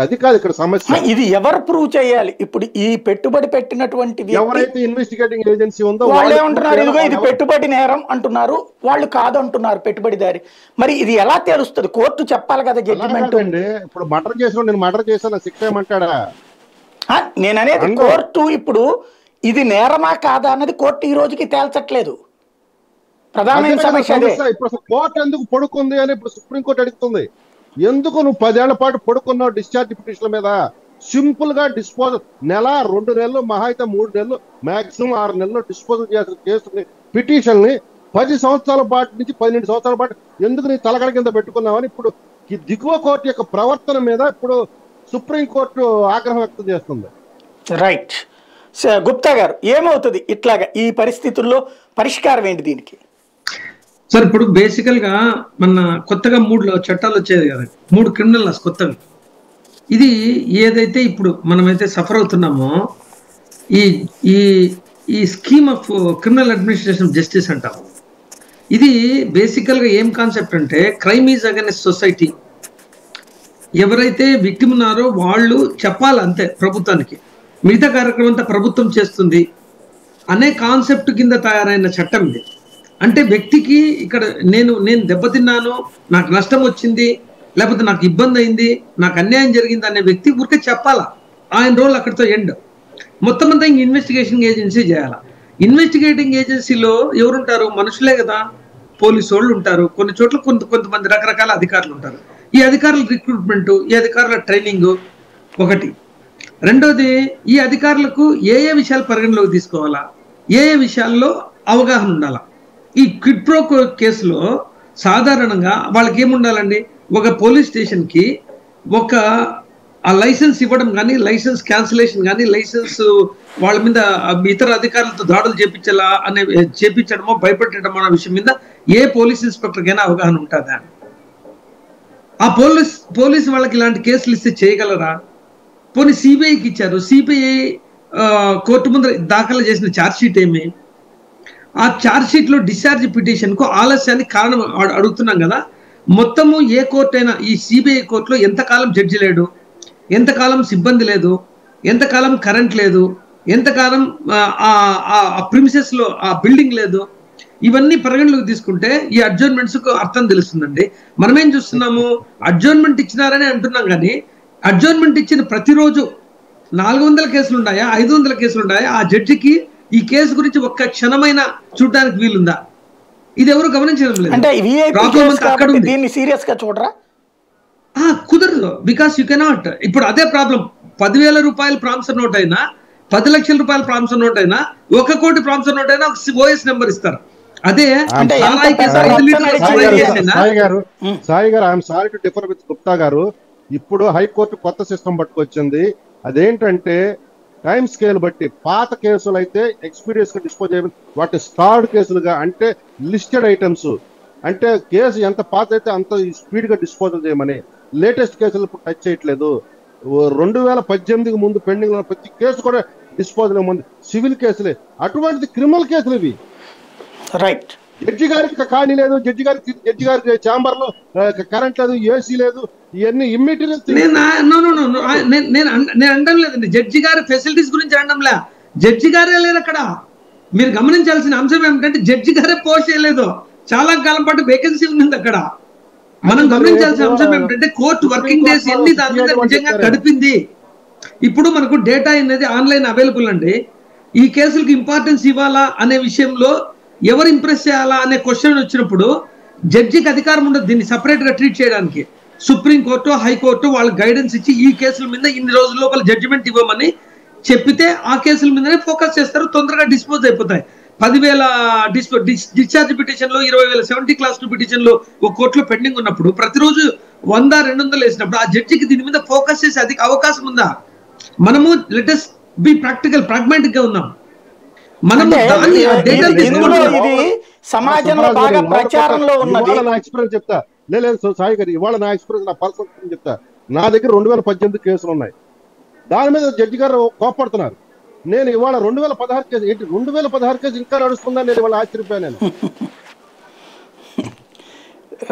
అది కాదు ఇక్కడ సమస్య. ఇది ఎవరు ప్రూవ్ చేయాలి? ఇప్పుడు ఈ పెట్టుబడి పెట్టినటువంటి ఎవరైతే ఇన్వెస్టిగేటింగ్ ఏజెన్సీ ఉందో వాళ్ళే ఉంటున్నారు, ఇదిగో ఇది పెట్టుబడి నేరం అంటున్నారు, వాళ్ళు కాదు అంటున్నారు పెట్టుబడిదారి. మరి ఇది ఎలా తెలుస్తుంది? కోర్టు చెప్పాలి కదా జడ్జిమెంట్. అండి ఇప్పుడు మర్డర్ చేసిన నేను మర్డర్ చేశాను శిక్ష ఏమంటాడా? నేను అనేది కోర్టు ఇప్పుడు ఇది నేరమా కాదా అన్నది కోర్టు ఈ రోజుకి తేల్చట్లేదు. ప్రధానమైన సమస్య అదే. ఇప్పుడు కోర్టు ఎందుకు పడుకుంది అని ఇప్పుడు సుప్రీంకోర్టు అడుగుతుంది. ఎందుకు నువ్వు 10 ఏళ్ల పాటు పడుకున్నావు డిశ్చార్జ్ పిటిషన్ల మీద? సింపుల్ గా డిస్పోజల్, నెల 2 నెలలు మహా అయితే 3 నెలలు మాక్సిమం 6 నెలలు డిస్పోజల్ చేసిన కేసుని పిటిషన్ ని 10 సంవత్సరాల పాటు నుంచి 12 సంవత్సరాల పాటు ఎందుకు నీ తలగడ కింద పెట్టుకున్నావని ఇప్పుడు ఈ దిగువ కోర్టు యొక్క ప్రవర్తన మీద ఇప్పుడు సుప్రీంకోర్టు ఆగ్రహం వ్యక్తం చేస్తుంది. రైట్. గుప్తా గారు, ఏమవుతుంది ఇట్లాగా ఈ పరిస్థితుల్లో పరిష్కారం ఏంటి దీనికి? సార్ ఇప్పుడు బేసికల్ గా మన కొత్తగా 3 చట్టాలు వచ్చేది కదా, 3 క్రిమినల్ లాస్ కొత్తవి. ఇది ఏదైతే ఇప్పుడు మనమైతే సఫర్ అవుతున్నామో ఈ ఈ ఈ scheme of criminal administration justice అంటాము. ఇది బేసికల్ గా ఏం కాన్సెప్ట్ అంటే క్రైమ్ ఈజ్ అగైన్స్ట్ సొసైటీ. ఎవరైతే విక్టిమ్ ఉన్నారో వాళ్ళు చెప్పాలి అంతే ప్రభుత్వానికి. మిగతా కార్యక్రమం అంతా ప్రభుత్వం చేస్తుంది. అనే కాన్సెప్ట్ కింద తయారైన చట్టం ఇది. అంటే వ్యక్తికి ఇక్కడ నేను దెబ్బతిన్నాను, నాకు నష్టం వచ్చింది, లేకపోతే నాకు ఇబ్బంది అయింది, నాకు అన్యాయం జరిగింది అనే వ్యక్తి ఊరికే చెప్పాలా, ఆయన రోల్ అక్కడితో ఎండ్. మొత్తం అంతా ఇంక ఇన్వెస్టిగేషన్ ఏజెన్సీ చేయాలా. ఇన్వెస్టిగేటింగ్ ఏజెన్సీలో ఎవరుంటారు? మనుషులే కదా. పోలీసు వాళ్ళు ఉంటారు, కొన్ని చోట్ల కొంతమంది రకరకాల అధికారులు ఉంటారు. ఈ అధికారుల రిక్రూట్మెంట్, ఈ అధికారుల ట్రైనింగ్ ఒకటి. రెండోది, ఈ అధికారులకు ఏ విషయాలు పరిగణలోకి తీసుకోవాలా, ఏ విషయాల్లో అవగాహన ఉండాలా. ఈ క్విడ్ ప్రో కేసులో సాధారణంగా వాళ్ళకి ఏముండాలండి, ఒక పోలీస్ స్టేషన్కి ఒక ఆ లైసెన్స్ ఇవ్వడం కానీ, లైసెన్స్ క్యాన్సిలేషన్ కానీ, లైసెన్స్ వాళ్ళ మీద ఇతర అధికారులతో దాడులు చేపించడమో భయపెట్టడమో అనే విషయం మీద ఏ పోలీస్ ఇన్స్పెక్టర్కైనా అవగాహన ఉంటుందా? ఆ పోలీస్ వాళ్ళకి ఇలాంటి కేసులు ఇస్తే చేయగలరా? పోనీ సిబిఐకి ఇచ్చారు, సిబిఐ కోర్టు ముందర దాఖలు చేసిన ఛార్జ్షీట్ ఏమి? ఆ ఛార్జ్షీట్లో డిశ్చార్జ్ పిటిషన్కు ఆలస్యానికి కారణం అడుగుతున్నాం కదా. మొత్తము ఏ కోర్టు అయినా, ఈ సిబిఐ కోర్టులో ఎంతకాలం జడ్జి లేడు, ఎంతకాలం సిబ్బంది లేదు, ఎంతకాలం కరెంట్ లేదు, ఎంతకాలం ఆ ప్రిమిసెస్లో ఆ బిల్డింగ్ లేదు, ఇవన్నీ పరిగణలోకి తీసుకుంటే ఈ అడ్జర్న్మెంట్స్కు అర్థం తెలుస్తుందండి. మనమేం చూస్తున్నాము, అడ్జర్న్మెంట్ ఇచ్చినారని అంటున్నాం కానీ అడ్జర్న్మెంట్ ఇచ్చిన ప్రతిరోజు 400 కేసులు ఉన్నాయా, 500 కేసులు ఉన్నాయా? ఆ జడ్జికి ఈ కేసు గురించి ఒక్క క్షణమైన చూడడానికి వీలుందా? ఇది ఎవరు గమనించడం లేదు. దీన్ని సీరియస్ గా చూడరా? కుదరదు. Because you cannot. ఇప్పుడు అదే ప్రాబ్లం. 10,000 రూపాయల ప్రామిసర్ నోట్ అయినా, 10 లక్షల రూపాయల ప్రామిసర్ నోట్ అయినా, 1 కోటి ప్రామిసర్ నోట్ అయినా ఓఎస్ నెంబర్ ఇస్తారు. అదే సాయి గారు, I'm sorry to differ with Gupta గారు. ఇప్పుడు హైకోర్టు కొత్త సిస్టమ్ పట్టుకొచ్చింది. అదేంటంటే టైం స్కేల్ బట్టి పాత కేసులు అయితే ఎక్స్పీరియన్స్ గా డిస్పోజ్ చేయడం, వాటి స్టార్డ్ కేసులుగా అంటే లిస్టెడ్ ఐటమ్స్, అంటే కేసు ఎంత పాత అయితే అంత స్పీడ్ గా డిస్పోజల్ చేయమని. లేటెస్ట్ కేసులు ఇప్పుడు టచ్ చేయట్లేదు. 2018కి ముందు పెండింగ్ ఉన్న ప్రతి కేసు కూడా డిస్పోజల్ ముందు సివిల్ కేసులే, అటువంటిది క్రిమినల్ కేసులు ఇవి. రైట్. జడ్జి గారికి ఖాళీ లేదు, జడ్జి గారికి ఛాంబర్ లో కరెంట్ లేదు, ఏసీ లేదు, ఇవన్నీ ఇమ్మెటీరియల్. నేను అనడం లేదండి, జడ్జి గారి ఫెసిలిటీస్ గురించి అనడంలే. జడ్జి గారే లేరు అక్కడ. మీరు గమనించాల్సిన అంశం ఏమిటంటే జడ్జి గారే పోస్ట్ చేయలేదు. చాలా కాలం పాటు వేకెన్సీ ఉంది అక్కడ. మనం గమనించాల్సిన అంశం ఏమిటంటే కోర్టు వర్కింగ్ డేస్ ఎన్ని దాని మీద నిజంగా గడిపింది. ఇప్పుడు మనకు డేటా అనేది ఆన్లైన్ అవైలబుల్ అండి. ఈ కేసులకు ఇంపార్టెన్స్ ఇవ్వాలా అనే విషయంలో, ఎవరు ఇంప్రెస్ చేయాలా అనే క్వశ్చన్ వచ్చినప్పుడు జడ్జికి అధికారం ఉండదు దీన్ని సపరేట్ గా ట్రీట్ చేయడానికి. సుప్రీంకోర్టు, హైకోర్టు వాళ్ళకి గైడెన్స్ ఇచ్చి ఈ కేసుల మీద ఇన్ని రోజుల లోపల జడ్జిమెంట్ ఇవ్వమని చెప్పితే ఆ కేసుల మీదనే ఫోకస్ చేస్తారు, తొందరగా డిస్పోజ్ అయిపోతాయి. 10,000 డిశ్చార్జ్ పిటిషన్లు, 20,000 70 క్లాస్ 2 పిటిషన్లు ఒక కోర్టులో పెండింగ్ ఉన్నప్పుడు ప్రతిరోజు 100-200 వేసినప్పుడు ఆ జడ్జికి దీని మీద ఫోకస్ చేసే అది అవకాశం ఉందా? మనము లెటెస్ట్ బి ప్రాక్టికల్, ప్రాగ్మాటిక్ గా ఉన్నాం. మనము సమాజంలో బాగా ప్రచారంలో ఉన్నది. నా ఎక్స్పీరియన్స్ చెప్తా. లేదు సాయి గారు, ఇవాళ నా ఎక్స్పీరియన్స్, నా పర్సనల్ చెప్తా. నా దగ్గర 2018 కేసులు ఉన్నాయి. దాని మీద జడ్జి గారు కోపడుతున్నారు. నేను ఇవాళ 2016 కేసు ఏంటి, 2016 కేసు ఇంకా నడుస్తుందని నేను ఇవాళ ఆశ్చర్యపోయాను.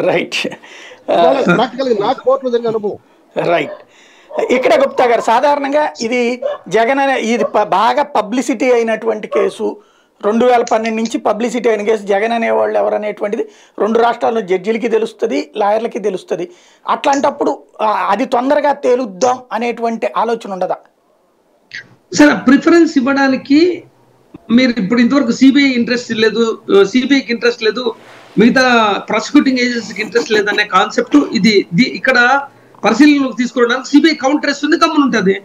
రైట్. నాకు కోర్టులో జరిగిన అనుభవం. రైట్. ఇక్కడ గుప్తా గారు, సాధారణంగా ఇది ఇది బాగా పబ్లిసిటీ అయినటువంటి కేసు, 2012 నుంచి పబ్లిసిటీ అయిన కేసు. జగన్ అనేవాళ్ళు ఎవరనేటువంటిది 2 రాష్ట్రాల్లో జడ్జిలకి తెలుస్తుంది, లాయర్లకి తెలుస్తుంది. అట్లాంటప్పుడు అది తొందరగా తేలుద్దాం అనేటువంటి ఆలోచన ఉండదా? సార్, ప్రిఫరెన్స్ ఇవ్వడానికి మీరు ఇప్పుడు ఇంతవరకు సిబిఐ ఇంట్రెస్ట్ లేదు, సిబిఐకి ఇంట్రెస్ట్ లేదు, మిగతా ప్రాసిక్యూటింగ్ ఏజెన్సీకి ఇంట్రెస్ట్ లేదనే కాన్సెప్ట్ ఇది ఇక్కడ పరిశీలనలోకి తీసుకోవడానికి సిబిఐ కౌంటర్ ఇస్తుంది, గమ్మున ఉంటుంది.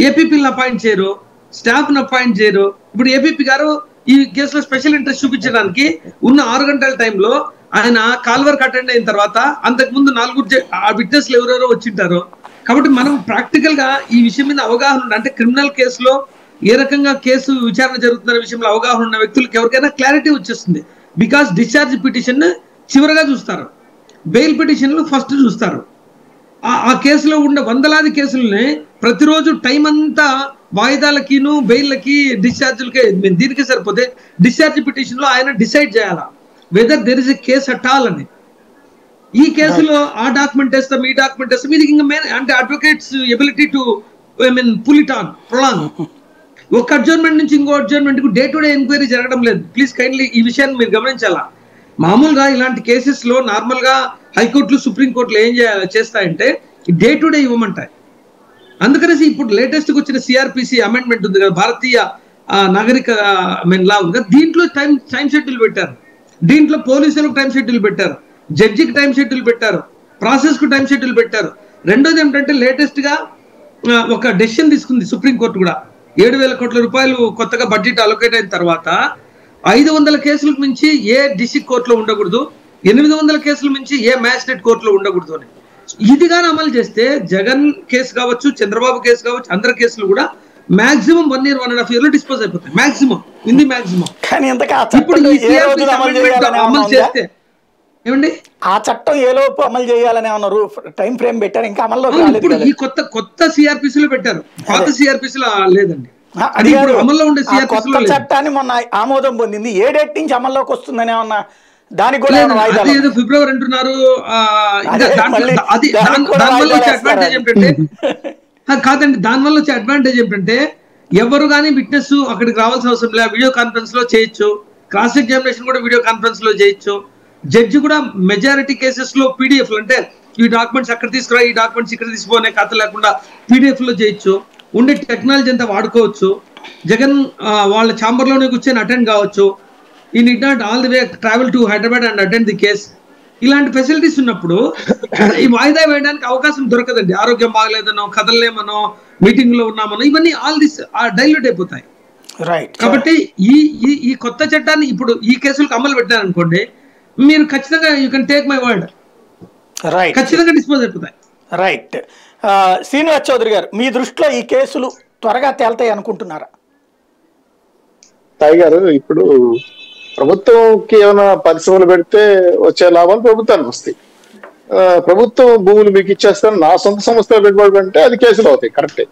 ఏపీపీని అపాయింట్ చేయరు, స్టాఫ్ను అపాయింట్ చేయరు. ఇప్పుడు ఏపీపీ గారు ఈ కేసులో స్పెషల్ ఇంట్రెస్ట్ చూపించడానికి ఉన్న 6 గంటల టైంలో ఆయన కాల్వర్కి అటెండ్ అయిన తర్వాత అంతకుముందు 4 విట్నెస్లు ఎవరెవరో వచ్చింటారు. కాబట్టి మనం ప్రాక్టికల్ గా ఈ విషయం మీద అవగాహన ఉండాలి. అంటే క్రిమినల్ కేసులో ఏ రకంగా కేసు విచారణ జరుగుతున్న విషయంలో అవగాహన ఉన్న వ్యక్తులకు ఎవరికైనా క్లారిటీ వచ్చేస్తుంది. బికాస్ డిశ్చార్జ్ పిటిషన్ చివరిగా చూస్తారు, బెయిల్ పిటిషన్లు ఫస్ట్ చూస్తారు. ఆ కేసులో ఉండే వందలాది కేసులని ప్రతిరోజు టైం అంతా వాయిదాలకిను, బెయిల్లకి, డిశ్చార్జ్లకి దీనికి సరిపోతే డిశ్చార్జ్ పిటిషన్ లో ఆయన డిసైడ్ చేయాలా whether there is a case at all అని. ఈ కేసులో ఆ డాక్యుమెంట్ వేస్తాం, ఈ డాక్యుమెంట్ వేస్తాం, ఇది ఇంకా అంటే advocates ability to pull it on prolong. ఒక అడ్జర్న్మెంట్ నుంచి ఇంకో అడ్జర్న్మెంట్ కు డే టు డే ఎంక్వైరీ జరగడం లేదు. ప్లీజ్ కైండ్లీ ఈ విషయాన్ని మీరు గమనించాలా. మామూలుగా ఇలాంటి కేసెస్ లో నార్మల్ గా హైకోర్టులు సుప్రీంకోర్టులు ఏం చేస్తాయంటే డే టు డే ఇవ్వమంటాయి. అందుకనేసి ఇప్పుడు లేటెస్ట్ గా వచ్చిన సిఆర్పిసి అమెండ్మెంట్ ఉంది కదా, భారతీయ నాగరిక లా ఉంది కదా, దీంట్లో టైం షెడ్యూల్ పెట్టారు. దీంట్లో పోలీసులకు టైం షెడ్యూల్ పెట్టారు, జడ్జికి టైం షెడ్యూల్ పెట్టారు, ప్రాసెస్ కు టైం షెడ్యూల్ పెట్టారు. రెండోది ఏమిటంటే లేటెస్ట్ గా ఒక డెసిషన్ తీసుకుంది సుప్రీంకోర్టు కూడా. 7,000 కోట్ల రూపాయలు కొత్తగా బడ్జెట్ అలొకేట్ అయిన తర్వాత 500 కేసులకు మించి ఏ డిస్ట్రిక్ట్ కోర్టులో ఉండకూడదు, 800 కేసుల మించి ఏ మ్యాజిస్ట్రేట్ కోర్టులో ఉండకూడదు అని. ఇది కానీ అమలు చేస్తే జగన్ కేసు కావచ్చు, చంద్రబాబు కేసు కావచ్చు, అందరి కేసులు కూడా మాక్సిమం 1 year 1.5 year లో డిస్పోజ్ అయిపోతాయి. మాక్సిమం ఇది మాక్సిమం. ఇప్పుడు అమలు చేస్తే ఏమండి ఆ చట్టం ఏ లోపు అమలు చేయాలని అన్నారు, టైం ఫ్రేమ్ పెట్టారు, ఇంకా అమల్లో ఈ కొత్త సిఆర్పిసిలో పెట్టారు, పాత సిఆర్పిసిలో లేదండి. అది అమల్లో ఉండే కొత్త చట్టాన్ని మొన్న ఆమోదం పొందింది, ఏ డేట్ నుంచి అమల్లోకి వస్తుందని ఏమన్నా దానికి కూడా ఏదో ఫిబ్రవరి అంటున్నారు. దానివల్ల వచ్చే అడ్వాంటేజ్ ఏంటంటే కాదండి, దానివల్ల వచ్చే అడ్వాంటేజ్ ఏంటంటే ఎవరు కానీ విట్నెస్ అక్కడికి రావాల్సిన అవసరం లేదు, వీడియో కాన్ఫరెన్స్ లో చేయొచ్చు. క్రాస్ ఎగ్జామినేషన్ కూడా వీడియో కాన్ఫరెన్స్ లో చేయొచ్చు. జడ్జి కూడా మెజారిటీ కేసెస్ లో పీడిఎఫ్ అంటే ఈ డాక్యుమెంట్స్ అక్కడ తీసుకురా, ఈ డాక్యుమెంట్స్ ఇక్కడ తీసుకోనే కథ లేకుండా పీడిఎఫ్ లో చేయొచ్చు. ఉండే టెక్నాలజీ అంతా వాడుకోవచ్చు. జగన్ వాళ్ళ ఛాంబర్ లోనే కూర్చొని అటెండ్ కావచ్చు. ఈ need not all the way travel to Hyderabad and attend the case. ఇలాంటి ఫెసిలిటీస్ ఉన్నప్పుడు ఈ వాయిదా వేయడానికి అవకాశం దొరకదండి. ఆరోగ్యం బాగలేదనో, కదలలేమనో, మీటింగ్ లో ఉన్నామనో, ఇవన్నీ ఆల్ దిస్ డైల్యూట్ అయిపోతాయి. కాబట్టి ఈ కొత్త చట్టాన్ని ఇప్పుడు ఈ కేసులకు అమలు పెట్టారనుకోండి, మీరు ఖచ్చితంగా you can take my word, ఖచ్చితంగా డిస్పోజ్ అయిపోతాయి. రైట్. శ్రీనివాస్ చౌదరి గారు, మీ దృష్టిలో ఈ కేసులు త్వరగా తేల్తాయి అనుకుంటున్నారా? సాయి గారు, ఇప్పుడు ప్రభుత్వంకి ఏమైనా పరిశ్రమలు పెడితే వచ్చే లాభాలు ప్రభుత్వానికి వస్తాయి. ప్రభుత్వం భూములు మీకు ఇచ్చేస్తాను, నా సొంత సంస్థలో పెట్టుబడి అంటే అది కేసులు అవుతాయి, కరెక్టే.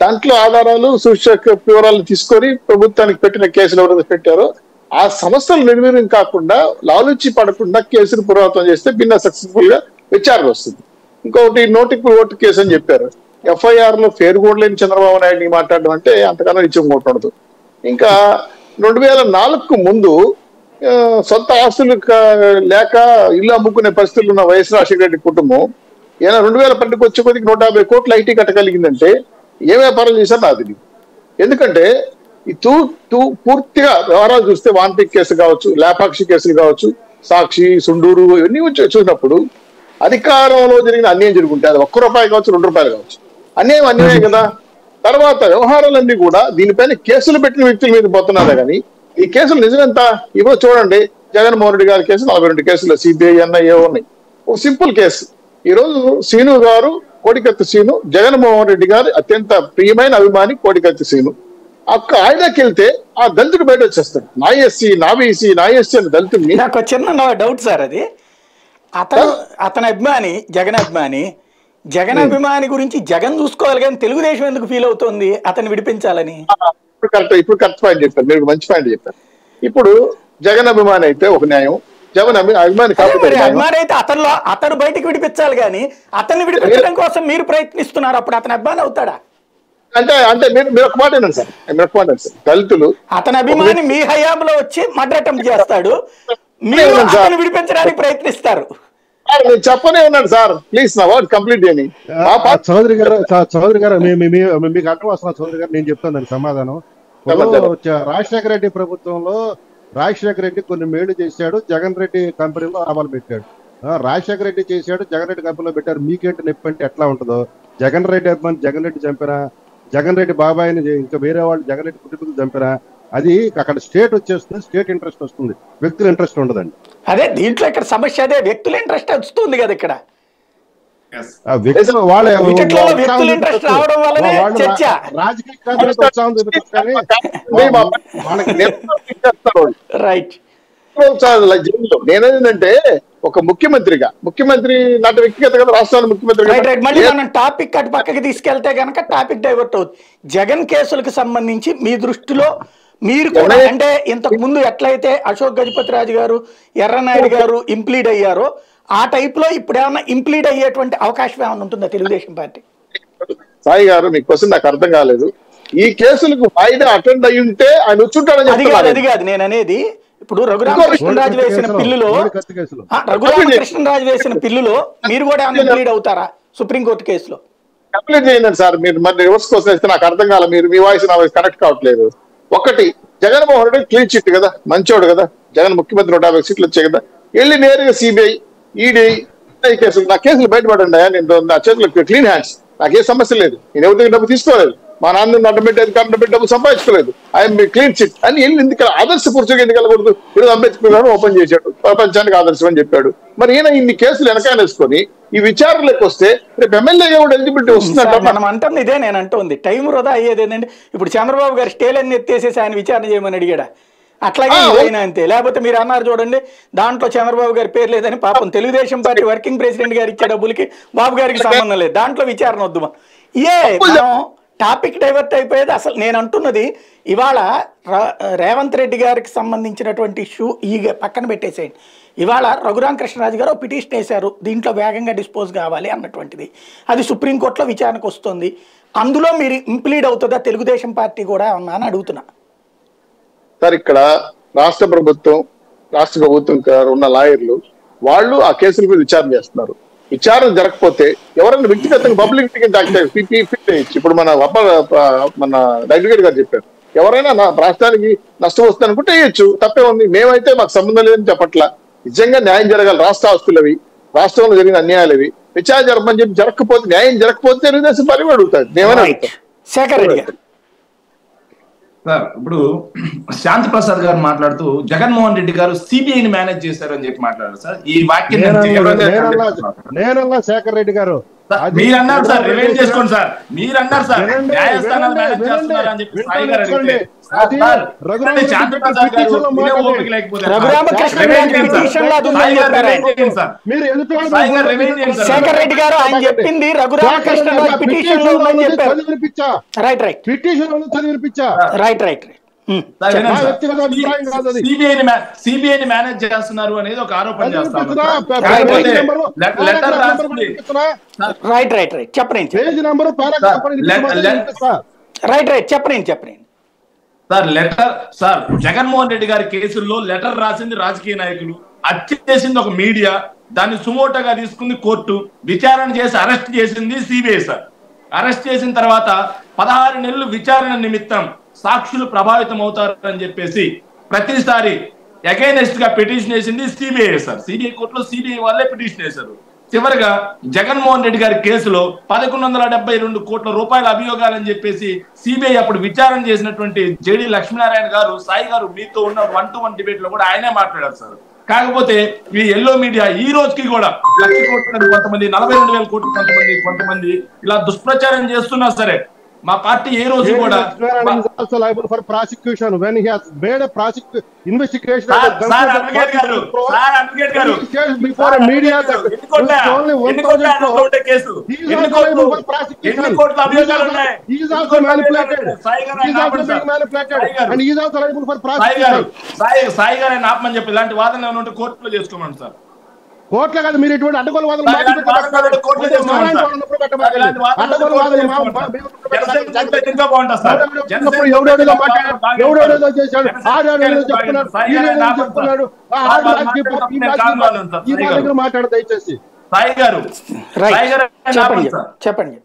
దాంట్లో ఆధారాలు సూచక వివరాలు తీసుకొని ప్రభుత్వానికి పెట్టిన కేసులు ఎవరైతే పెట్టారో ఆ సంస్థలు నిర్వీర్యం కాకుండా, లాలుచి పడకుండా కేసులు పురోగతం చేస్తే భిన్న సక్సెస్ఫుల్ గా విచారణ వస్తుంది. ఇంకొకటి నోటికి ఓటు కేసు అని చెప్పారు. ఎఫ్ఐఆర్ లో పేరు కూడా లేని చంద్రబాబు నాయుడిని మాట్లాడడం అంటే అంతకన్నా నిత్యం ఉండదు. ఇంకా 2004కు ముందు సొంత ఆస్తులు లేక ఇల్లు అమ్ముకునే పరిస్థితులు ఉన్న వైఎస్ రాజశేఖర రెడ్డి కుటుంబం 2012కి వచ్చే కొద్దికి 150 కోట్లు ఐటీ కట్టగలిగిందంటే ఏ వ్యాపారం చేశారు నాకు తెలియదు. ఎందుకంటే ఈ పూర్తిగా వ్యవహారాలు చూస్తే వాన్పిక్ కేసు కావచ్చు, లేపాక్షి కేసులు కావచ్చు, సాక్షి, సుండూరు ఇవన్నీ చూసినప్పుడు అధికారంలో జరిగిన అన్యాయం జరుగుంటే అది ₹1 కావచ్చు, ₹2 కావచ్చు, అన్యాయం కదా. తర్వాత వ్యవహారాలన్నీ కూడా దీనిపైన కేసులు పెట్టిన వ్యక్తుల మీద పోతున్నారా కానీ ఈ కేసులు నిజమెంత? ఇప్పుడు చూడండి, జగన్మోహన్ రెడ్డి గారి కేసులు 42 కేసులు, సిబిఐ ఏవో ఉన్నాయి. ఒక సింపుల్ కేసు. ఈ రోజు శ్రీను గారు, కోడికత్తి శ్రీను, జగన్మోహన్ రెడ్డి గారు అత్యంత ప్రియమైన అభిమాని కోడికత్తి శ్రీను. ఆయనకి వెళ్తే ఆ దళితుడు బయట వచ్చేస్తాడు. నా ఎస్సీ, నా బీసీ, నా ఎస్సీ అని దళితుడిని. నాకు చిన్న డౌట్ సార్, అది అతని అభిమాని, జగన్ అభిమాని గురించి జగన్ చూసుకోవాలి కానీ తెలుగుదేశం ఎందుకు ఫీల్ అవుతుంది అతన్ని విడిపించాలని? ఇప్పుడు కరెక్ట్ పాయింట్ చెప్పారు, మీరు మంచి పాయింట్ చెప్పారు. ఇప్పుడు జగన్ అభిమాని అయితే ఒక న్యాయం, జగన్ అభిమాని కాకపోతే అభిమాని అయితే అతను బయటకు విడిపించాలి కానీ అతన్ని విడిపించడం కోసం మీరు ప్రయత్నిస్తున్నారు, అప్పుడు అతని అభిమాని అవుతాడా? అంటే మీరు ఒక మాట వినండి సార్, దళితులు అతని అభిమాని మీ హయాంలో వచ్చి మర్డర్ అటెంప్ట్ చేస్తాడు, మీరు అతన్ని విడిపించడానికి ప్రయత్నిస్తారు. నేను చెప్పనే ఉన్నాను సార్, ప్లీజ్ నా వర్డ్ కంప్లీట్ చేయని. చౌదరి గారు మీకు అర్థం వస్తున్నా చౌదరి గారు, నేను చెప్తాను దానికి సమాధానం. రాజశేఖర రెడ్డి ప్రభుత్వంలో రాజశేఖర రెడ్డి కొన్ని మేళ్లు చేశాడు, జగన్ రెడ్డి కంపెనీలో లాభాలు పెట్టాడు. రాజశేఖర రెడ్డి చేశాడు, జగన్ రెడ్డి కంపెనీలో పెట్టారు. మీకేంటి నొప్పి అంటే ఎట్లా ఉంటుందో? జగన్ రెడ్డి అభిమాని జగన్ రెడ్డి చంపినా, జగన్ రెడ్డి బాబాయిని ఇంకా వేరే వాళ్ళు జగన్ రెడ్డి కుటుంబం చంపినా, అది అక్కడ స్టేట్ వచ్చేస్తుంది, స్టేట్ ఇంట్రెస్ట్ వస్తుంది, వ్యక్తుల ఇంట్రెస్ట్ ఉండదండి. అదే దీంట్లో ఇక్కడ సమస్య, అదే వ్యక్తుల ఇంట్రెస్ట్ వస్తుంది కదా ఇక్కడ. నేనేంటంటే ఒక ముఖ్యమంత్రి నాటి వ్యక్తిగత కదా, రాష్ట్రాల ముఖ్యమంత్రి. మళ్ళీ మనం టాపిక్ అటు పక్కకి తీసుకెళ్తే కనుక టాపిక్ డైవర్ట్ అవుతుంది. జగన్ కేసులకు సంబంధించి మీ దృష్టిలో మీరు కూడా, అంటే ఇంతకు ముందు ఎట్లయితే అశోక్ గజపతి రాజు గారు, ఎర్రనాయుడు గారు ఇంప్లీడ్ అయ్యారో ఆ టైప్ లో ఇప్పుడు ఏమన్నా ఇంప్లీడ్ అయ్యేటువంటి అవకాశం ఏమైనా ఉంటుందా తెలుగుదేశం పార్టీ? సాయి గారు, మీ క్వశ్చన్ నాకు అర్థం కాలేదు. ఈ కేసులకు వాయిదా అటెండ్ అయి ఉంటే ఆయన వచ్చుంటాడని చెప్తున్నారు. అది కాదు నేను అనేది. ఇప్పుడు రఘురామకృష్ణరాజు వేసిన పిల్లులో రఘురామకృష్ణరాజు వేసిన పిల్లులో మీరు కూడా లీడ్ అవుతారా సుప్రీంకోర్టు కేసులో? కంప్లీట్ చేయండి సార్. మీరు మరి రివర్స్ కోసం ఇస్తే నాకు అర్థం కాల. మీరు మీ వాయిస్ నా వాయిస్ కనెక్ట్ కావట్లేదు. ఒకటి, జగన్మోహన్ రెడ్డి క్లీన్ చిట్ కదా, మంచోడు కదా, జగన్ ముఖ్యమంత్రి 150 సీట్లు వచ్చాయి కదా, వెళ్ళి నేరుగా సిబిఐ ఈడీ కేసులు నా కేసులు బయటపడండి. నేను నా చేతులకు క్లీన్ హ్యాండ్స్, నాకే సమస్య లేదు, నేను ఎవరి డబ్బు తీసుకోలేదు, మా నాన్న అడ్డబెట్టి అధికారం పెట్టి డబ్బు సంపాదించుకోలేదు, ఐఎమ్ క్లీన్ చిట్ అని వెళ్ళి ఎందుకు ఆదర్శ పురుషుగా ఎందుకు వెళ్ళకూడదు? ఈరోజు అంబేద్కర్ గారు ఓపెన్ చేశాడు, ప్రపంచానికి ఆదర్శం అని చెప్పాడు. మరి ఈయన ఇన్ని కేసులు వెనకాలేసుకొని ఈ విచారణలోకి వస్తే రేపు ఎమ్మెల్యేగా కూడా ఎలిజిబిలిటీ వస్తుందంట. మనం అంటుంది ఇదే, నేను అంటుంది టైం వృధా అయ్యేది ఏంటంటే ఇప్పుడు చంద్రబాబు గారు స్టేలన్నీ ఎత్తేసేసి ఆయన విచారణ చేయమని అడిగాడా? అట్లాగే అయినా అంతే. లేకపోతే మీరు అన్నారు చూడండి, దాంట్లో చంద్రబాబు గారి పేరు లేదని, పాపం తెలుగుదేశం పార్టీ వర్కింగ్ ప్రెసిడెంట్ గారు ఇచ్చే డబ్బులకి బాబు గారికి సంబంధం లేదు, దాంట్లో విచారణ వద్దు. మనం టాపిక్ డైవర్ట్ అయిపోయేది. అసలు నేను అంటున్నది ఇవాళ రేవంత్ రెడ్డి గారికి సంబంధించినటువంటి ఇష్యూ ఈ పక్కన పెట్టేసేయండి. ఇవాళ రఘురామకృష్ణరాజు గారు పిటిషన్ వేశారు, దీంట్లో వేగంగా డిస్పోజ్ కావాలి అన్నటువంటిది, అది సుప్రీంకోర్టులో విచారణకు వస్తుంది. అందులో మీరు ఇంప్లీడ్ అవుతుందా తెలుగుదేశం పార్టీ కూడా ఉన్నా అని అడుగుతున్నా సార్. ఇక్కడ రాష్ట్ర ప్రభుత్వం ఉన్న లాయర్లు వాళ్ళు ఆ కేసుల మీద విచారణ చేస్తున్నారు. విచారణ జరగకపోతే ఎవరైనా వ్యక్తిగతంగా పబ్లిక్ చేయొచ్చు. ఇప్పుడు మన డైరెక్టర్ గారు చెప్పారు, ఎవరైనా నా రాష్ట్రానికి నష్టం వస్తుంది అనుకుంటే వేయచ్చు, తప్పే ఉంది. మేమైతే మాకు సంబంధం లేదని చెప్పట్లా. నిజంగా న్యాయం జరగాలి, రాష్ట్ర ఆస్తులవి, రాష్ట్రంలో జరిగిన అన్యాయాలవి విచారణ జరపని చెప్పి జరగకపోతే, న్యాయం జరగకపోతే తెలుగుదేశం పార్టీ అడుగుతారు. మేమైనా శేఖర్ రెడ్డి గారు సార్, ఇప్పుడు శాంతి ప్రసాద్ గారు మాట్లాడుతూ జగన్మోహన్ రెడ్డి గారు సిబిఐని మేనేజ్ చేశారు అని చెప్పి మాట్లాడారు సార్. ఈ వాక్యం నేనన్నా శేఖర్ రెడ్డి గారు మీరు అన్నారు సార్, రివైండ్ చేసుకోండి సార్. మీరు అన్నారు సార్ న్యాయస్థానాలు మేనేజ్ చేస్తున్నారు అని చెప్పి సాయి గారు అడిగితే శాంతి ప్రసాద్ గారు ఓపిక లేకపోతే శేఖర్ రెడ్డి గారు ఆయన చెప్పింది రఘురామకృష్ణరాజు పిటిషన్ లో ఉందని చెప్పారు. రైట్. సిబిఐని మేనేజ్ చేస్తున్నారు అనేది ఒక ఆరోపణ చేస్తారు. చెప్పండి sir. Letter sir, Jaganmohan Reddy గారి కేసుల్లో లెటర్ రాసింది రాజకీయ నాయకులు, హత్య చేసింది ఒక మీడియా, దాన్ని సుమోటోగా తీసుకుంది కోర్టు, విచారణ చేసి అరెస్ట్ చేసింది సిబిఐ సార్. అరెస్ట్ చేసిన తర్వాత 16 నెలలు విచారణ నిమిత్తం సాక్షులు ప్రభావితం అవుతారు అని చెప్పేసి ప్రతిసారి అగైనెస్ట్ గా పిటిషన్ వేసింది సిబిఐ సార్. సిబిఐ కోర్టులో సిబిఐ వాళ్ళే పిటిషన్ వేశారు. చివరిగా జగన్మోహన్ రెడ్డి గారి కేసులో 1172 కోట్ల రూపాయల అభియోగాలని చెప్పేసి సిబిఐ అప్పుడు విచారణ చేసినటువంటి జేడి లక్ష్మీనారాయణ గారు, సాయి గారు మీతో ఉన్న 1-to-1 డిబేట్ లో కూడా ఆయనే మాట్లాడారు సార్. కాకపోతే ఈ ఎల్లో మీడియా ఈ రోజుకి కూడా 1,00,000 కోట్లు కొంతమంది, 42,000 కోట్లు కొంతమంది ఇలా దుష్ప్రచారం చేస్తున్నా సరే మా పార్టీ ఏ రోజు కూడా సాయి గారు ఆపమని చెప్పి ఇలాంటి వాదనలు ఏమైనా ఉంటే కోర్టులో చేసుకోమని సార్. కోట్ల కాదు, మీరు ఎటువంటి అడ్డగోలు వాదనలు ఎవడేదో చేశాడు, మాట్లాడు దయచేసి. సాయి గారు చెప్పండి.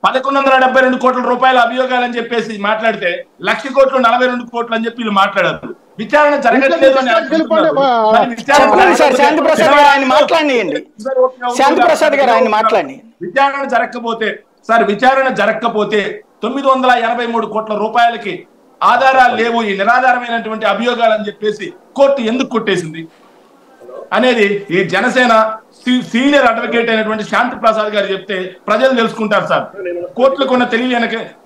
1172 కోట్ల రూపాయల అభియోగాలని చెప్పేసి మాట్లాడితే 1,00,000 కోట్లు 42 కోట్లు అని చెప్పి వీళ్ళు మాట్లాడారు. విచారణ జరగట్లేదు అని విచారణ జరగకపోతే 983 కోట్ల రూపాయలకి ఆధారాలు లేవు, ఈ నిరాధారమైనటువంటి అభియోగాలని చెప్పేసి కోర్టు ఎందుకు కొట్టేసింది అనేది ఈ జనసేన సీనియర్ అడ్వకేట్ అయినటువంటి శాంతి ప్రసాద్ గారు చెప్తే ప్రజలు తెలుసుకుంటారు సార్. కోర్టులకు ఉన్న తెలివి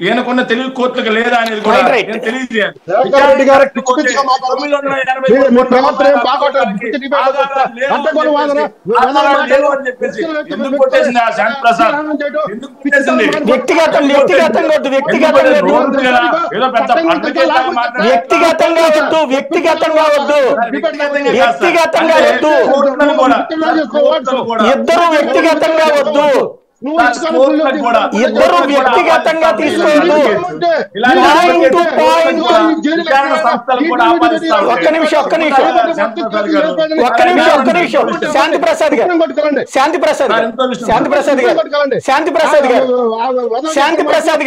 ఈయనకున్న తెలివి కోర్టులకు లేదా అనేది కూడా తెలియజేయాలి. ఇద్దరు వ్యక్తిగతంగా వద్దు. ఇద్దరు వ్యక్తిగతంగా తీసుకోవద్దు. ఒక్క నిమిషం శాంతి ప్రసాద్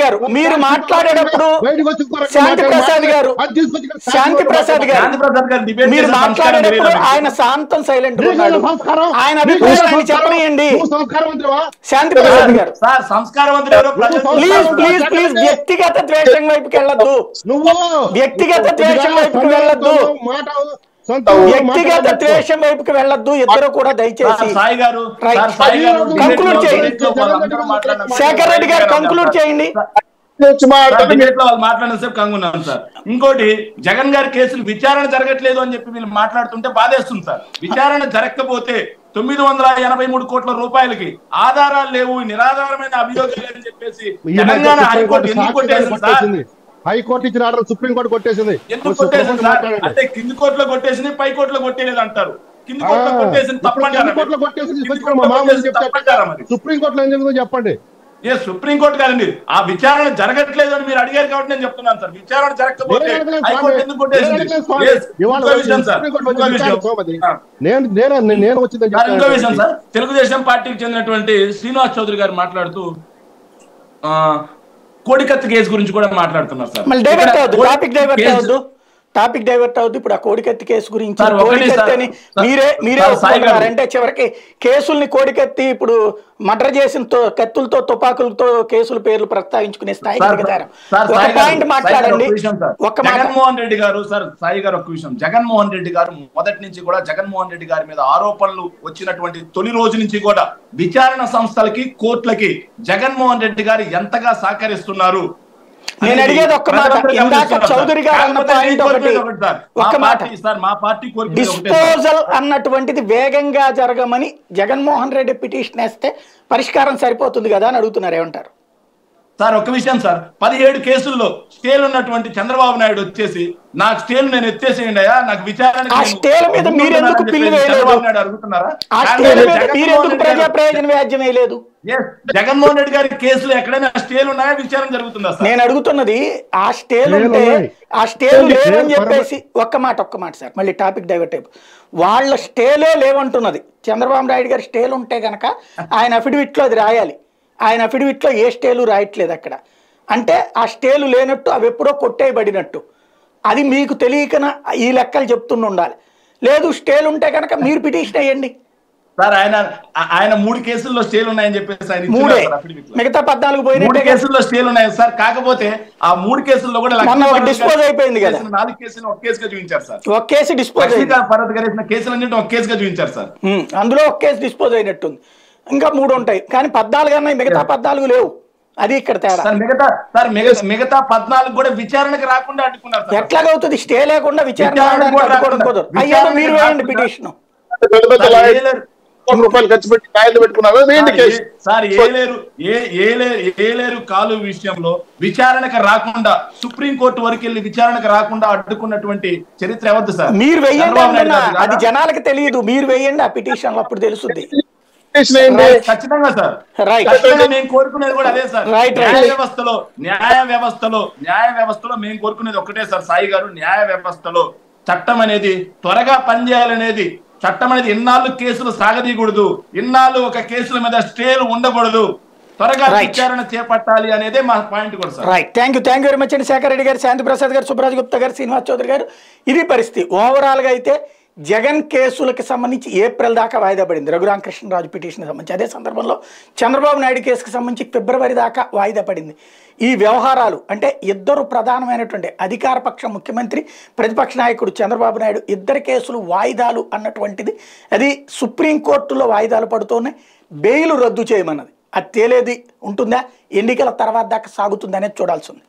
గారు మీరు మాట్లాడేటప్పుడు మీరు మాట్లాడేటప్పుడు ఆయన శాంతం సైలెంట్ ఉన్నాడు. ఆయన అభిప్రాయాన్ని చెప్పనియండి. శాంతి ప్రసాద్ గారు ప్లీజ్ వ్యక్తిగత ద్వేషం వైపుకి వెళ్ళొద్దు. వ్యక్తిగత ద్వేషం వైపుకి వెళ్ళొద్దు. వ్యక్తిగత ద్వేషం వైపుకి వెళ్ళొద్దు. ఇద్దరు కూడా దయచేసి కంక్లూడ్ చేయండి. శేఖర్ రెడ్డి గారు కంక్లూడ్ చేయండి. మాట్లాడినసేపు కంగున్నాను సార్. ఇంకోటి, జగన్ గారి కేసులు విచారణ జరగట్లేదు అని చెప్పి వీళ్ళు మాట్లాడుతుంటే బాధేస్తుంది సార్. విచారణ జరగకపోతే 983 కోట్ల రూపాయలకి ఆధారాలు లేవు, నిరాధారమైన అభియోగాలు అని చెప్పేసి తెలంగాణ హైకోర్టు ఎందుకు కొట్టేసింది సార్? హైకోర్టు ఇచ్చిన ఆర్డర్ సుప్రీంకోర్టు కొట్టేసింది. ఎందుకు కొట్టేసింది సార్? అంటే కింది కోర్టులో కొట్టేసింది, పై కోర్టులో కొట్టేలేదు అంటారు. కింది కోర్టులో కొట్టేసింది తప్పంటారా? సుప్రీంకోర్టులో ఏం జరిగిందో చెప్పండి. సుప్రీంకోర్టు కాదండి, ఆ విచారణ జరగట్లేదు అని మీరు అడిగారు కాబట్టి నేను చెప్తున్నాను సార్. విచారణ జరగకపోతే హైకోర్టు ఎందుకు కొట్టేసింది? ఇంకో విషయం సార్, తెలుగుదేశం పార్టీకి చెందినటువంటి శ్రీనివాస్ చౌదరి గారు మాట్లాడుతూ కోడికత్తి కేసు గురించి కూడా మాట్లాడుతున్నారు సార్. Topic divert అవుద్దు. ఇప్పుడు ఆ కోడికత్తి కేసు గురించి మీరే అంటే చివరికి కేసుల్ని కోడికత్తి ఇప్పుడు మర్డర్ చేసిన కత్తులతో తుపాకులతో కేసుల పేర్లు ప్రస్తావించుకునే స్థాయికి దిగుతారు. ఒక పాయింట్ మాట్లాడండి. జగన్మోహన్ రెడ్డి గారు సార్, సాయి గారు ఒక విషయం, జగన్మోహన్ రెడ్డి గారు మొదటి నుంచి కూడా జగన్మోహన్ రెడ్డి గారి మీద ఆరోపణలు వచ్చినటువంటి తొలి రోజు నుంచి కూడా విచారణ సంస్థలకి కోర్టులకి జగన్మోహన్ రెడ్డి గారు ఎంతగా సహకరిస్తున్నారు. నేను అడిగేది ఒక్క మాట. ఇందాక చౌదరి గారు అన్న పాయింట్ ఒక్క మాట, డిస్పోజల్ అన్నటువంటిది వేగంగా జరగమని జగన్మోహన్ రెడ్డి పిటిషన్ వేస్తే పరిష్కారం సరిపోతుంది కదా అని అడుగుతున్నారు. ఏమంటారు సార్? ఒక విషయం సార్, 17 కేసుల్లో స్టేలు ఉన్నటువంటి చంద్రబాబు నాయుడు వచ్చేసి నాకు స్టేలు నేను ఎత్తేసేయండి అయ్యా, నాకు విచారణ స్టేల మీద మీరెందుకు పిల్లి వేయలేదు? ప్రజా ప్రయోజన వ్యాజ్యం వేయలేదు. జగన్మోహన్ రెడ్డి గారి కేసులు ఎక్కడైనా స్టేలు ఉన్నాయా? విచారణ జరుగుతుందా? నేను అడుగుతున్నది ఆ స్టేలు ఉంటే ఆ స్టేలు లేవని చెప్పేసి ఒక్క మాట సార్, మళ్ళీ టాపిక్ డైవర్ట్ అయిపో. వాళ్ళ స్టేలే లేవంటున్నది. చంద్రబాబు నాయుడు గారి స్టేలు ఉంటే గనక ఆయన అఫిడవిట్ లో అది రాయాలి. ఆయన అఫిడవిట్ లో ఏ స్టేలు రాయట్లేదు అక్కడ. అంటే ఆ స్టేలు లేనట్టు, అవి ఎప్పుడో కొట్టేయబడినట్టు. అది మీకు తెలియకన ఈ లెక్కలు చెప్తుండి ఉండాలి. లేదు స్టేలు ఉంటే కనుక మీరు పిటిషన్ వేయండి సార్. ఆయన 3 కేసుల్లో స్టేలు ఉన్నాయని చెప్పేసి ఆయన మిగతా 14 పోయిన కేసుల్లో స్టేలు ఉన్నాయి సార్. కాకపోతే ఆ 3 కేసుల్లో కూడా డిస్పోజ్ అయిపోయింది కదా. 4 కేసులు ఒక కేసుగా చూపించారు సార్. ఒక కేసు డిస్పోజ్ భరత్ గారు వేసిన కేసులన్నింటి ఒక కేసుగా చూపించారు సార్. అందులో ఒక కేసు డిస్పోజ్ అయినట్టుంది. ఇంకా 3 ఉంటాయి కానీ 14 అన్నాయి, మిగతా 14 లేవు. అది ఇక్కడ తేడా. మిగతా 14 కూడా విచారణకు రాకుండా అడ్డుకున్నారు. ఎట్లాగవుతుంది? స్టే లేకుండా విచారణ కుదరదు. అయ్యో మీరు వేయండి పిటిషన్. రూపాయలు ఖర్చు పెట్టి కాయలు పెట్టుకున్నారు సార్. ఏలేరు కాలు విషయంలో విచారణకు రాకుండా సుప్రీంకోర్టు వరకు వెళ్ళి విచారణకు రాకుండా అడ్డుకున్నటువంటి చరిత్ర ఎవరిది సార్? మీరు వెయ్యండి. అది జనాలకు తెలియదు. మీరు వెయ్యండి ఆ పిటిషన్, అప్పుడు తెలుస్తుంది. ఖచ్చితంగా సార్. మేము కోరుకునేది కూడా అదే సార్. న్యాయ వ్యవస్థలో మేము కోరుకునేది ఒకటే సార్ సాయి గారు. న్యాయ వ్యవస్థలో చట్టం అనేది త్వరగా పనిచేయాలనేది, చట్టం అనేది ఇన్నాళ్ళు కేసులు సాగదీయకూడదు, ఇన్నాళ్ళు ఒక కేసుల మీద స్టేలు ఉండకూడదు, త్వరగా విచారణ చేపట్టాలి అనేదే మా పాయింట్ కూడా sir. Right, thank you very much అండి. శేఖర్ రెడ్డి గారు, శాంతి ప్రసాద్ గారు, సుబ్రాజ్ గుప్తా గారు, శ్రీనివాస్ చౌదరి గారు. ఇది పరిస్థితి. ఓవరాల్ గా అయితే జగన్ కేసులకు సంబంధించి ఏప్రిల్ దాకా వాయిదా పడింది, రఘురామకృష్ణరాజు పిటిషన్ సంబంధించి. అదే సందర్భంలో చంద్రబాబు నాయుడు కేసుకు సంబంధించి ఫిబ్రవరి దాకా వాయిదా పడింది. ఈ వ్యవహారాలు అంటే ఇద్దరు ప్రధానమైనటువంటి అధికార పక్ష ముఖ్యమంత్రి, ప్రతిపక్ష నాయకుడు చంద్రబాబు నాయుడు ఇద్దరి కేసులు వాయిదాలు అన్నటువంటిది అది సుప్రీంకోర్టులో వాయిదాలు పడుతున్నాయి. బెయిల్ రద్దు చేయమన్నది. అది తేలేది ఉంటుందా, ఎన్నికల తర్వాత దాకా సాగుతుందనేది చూడాల్సి ఉంది.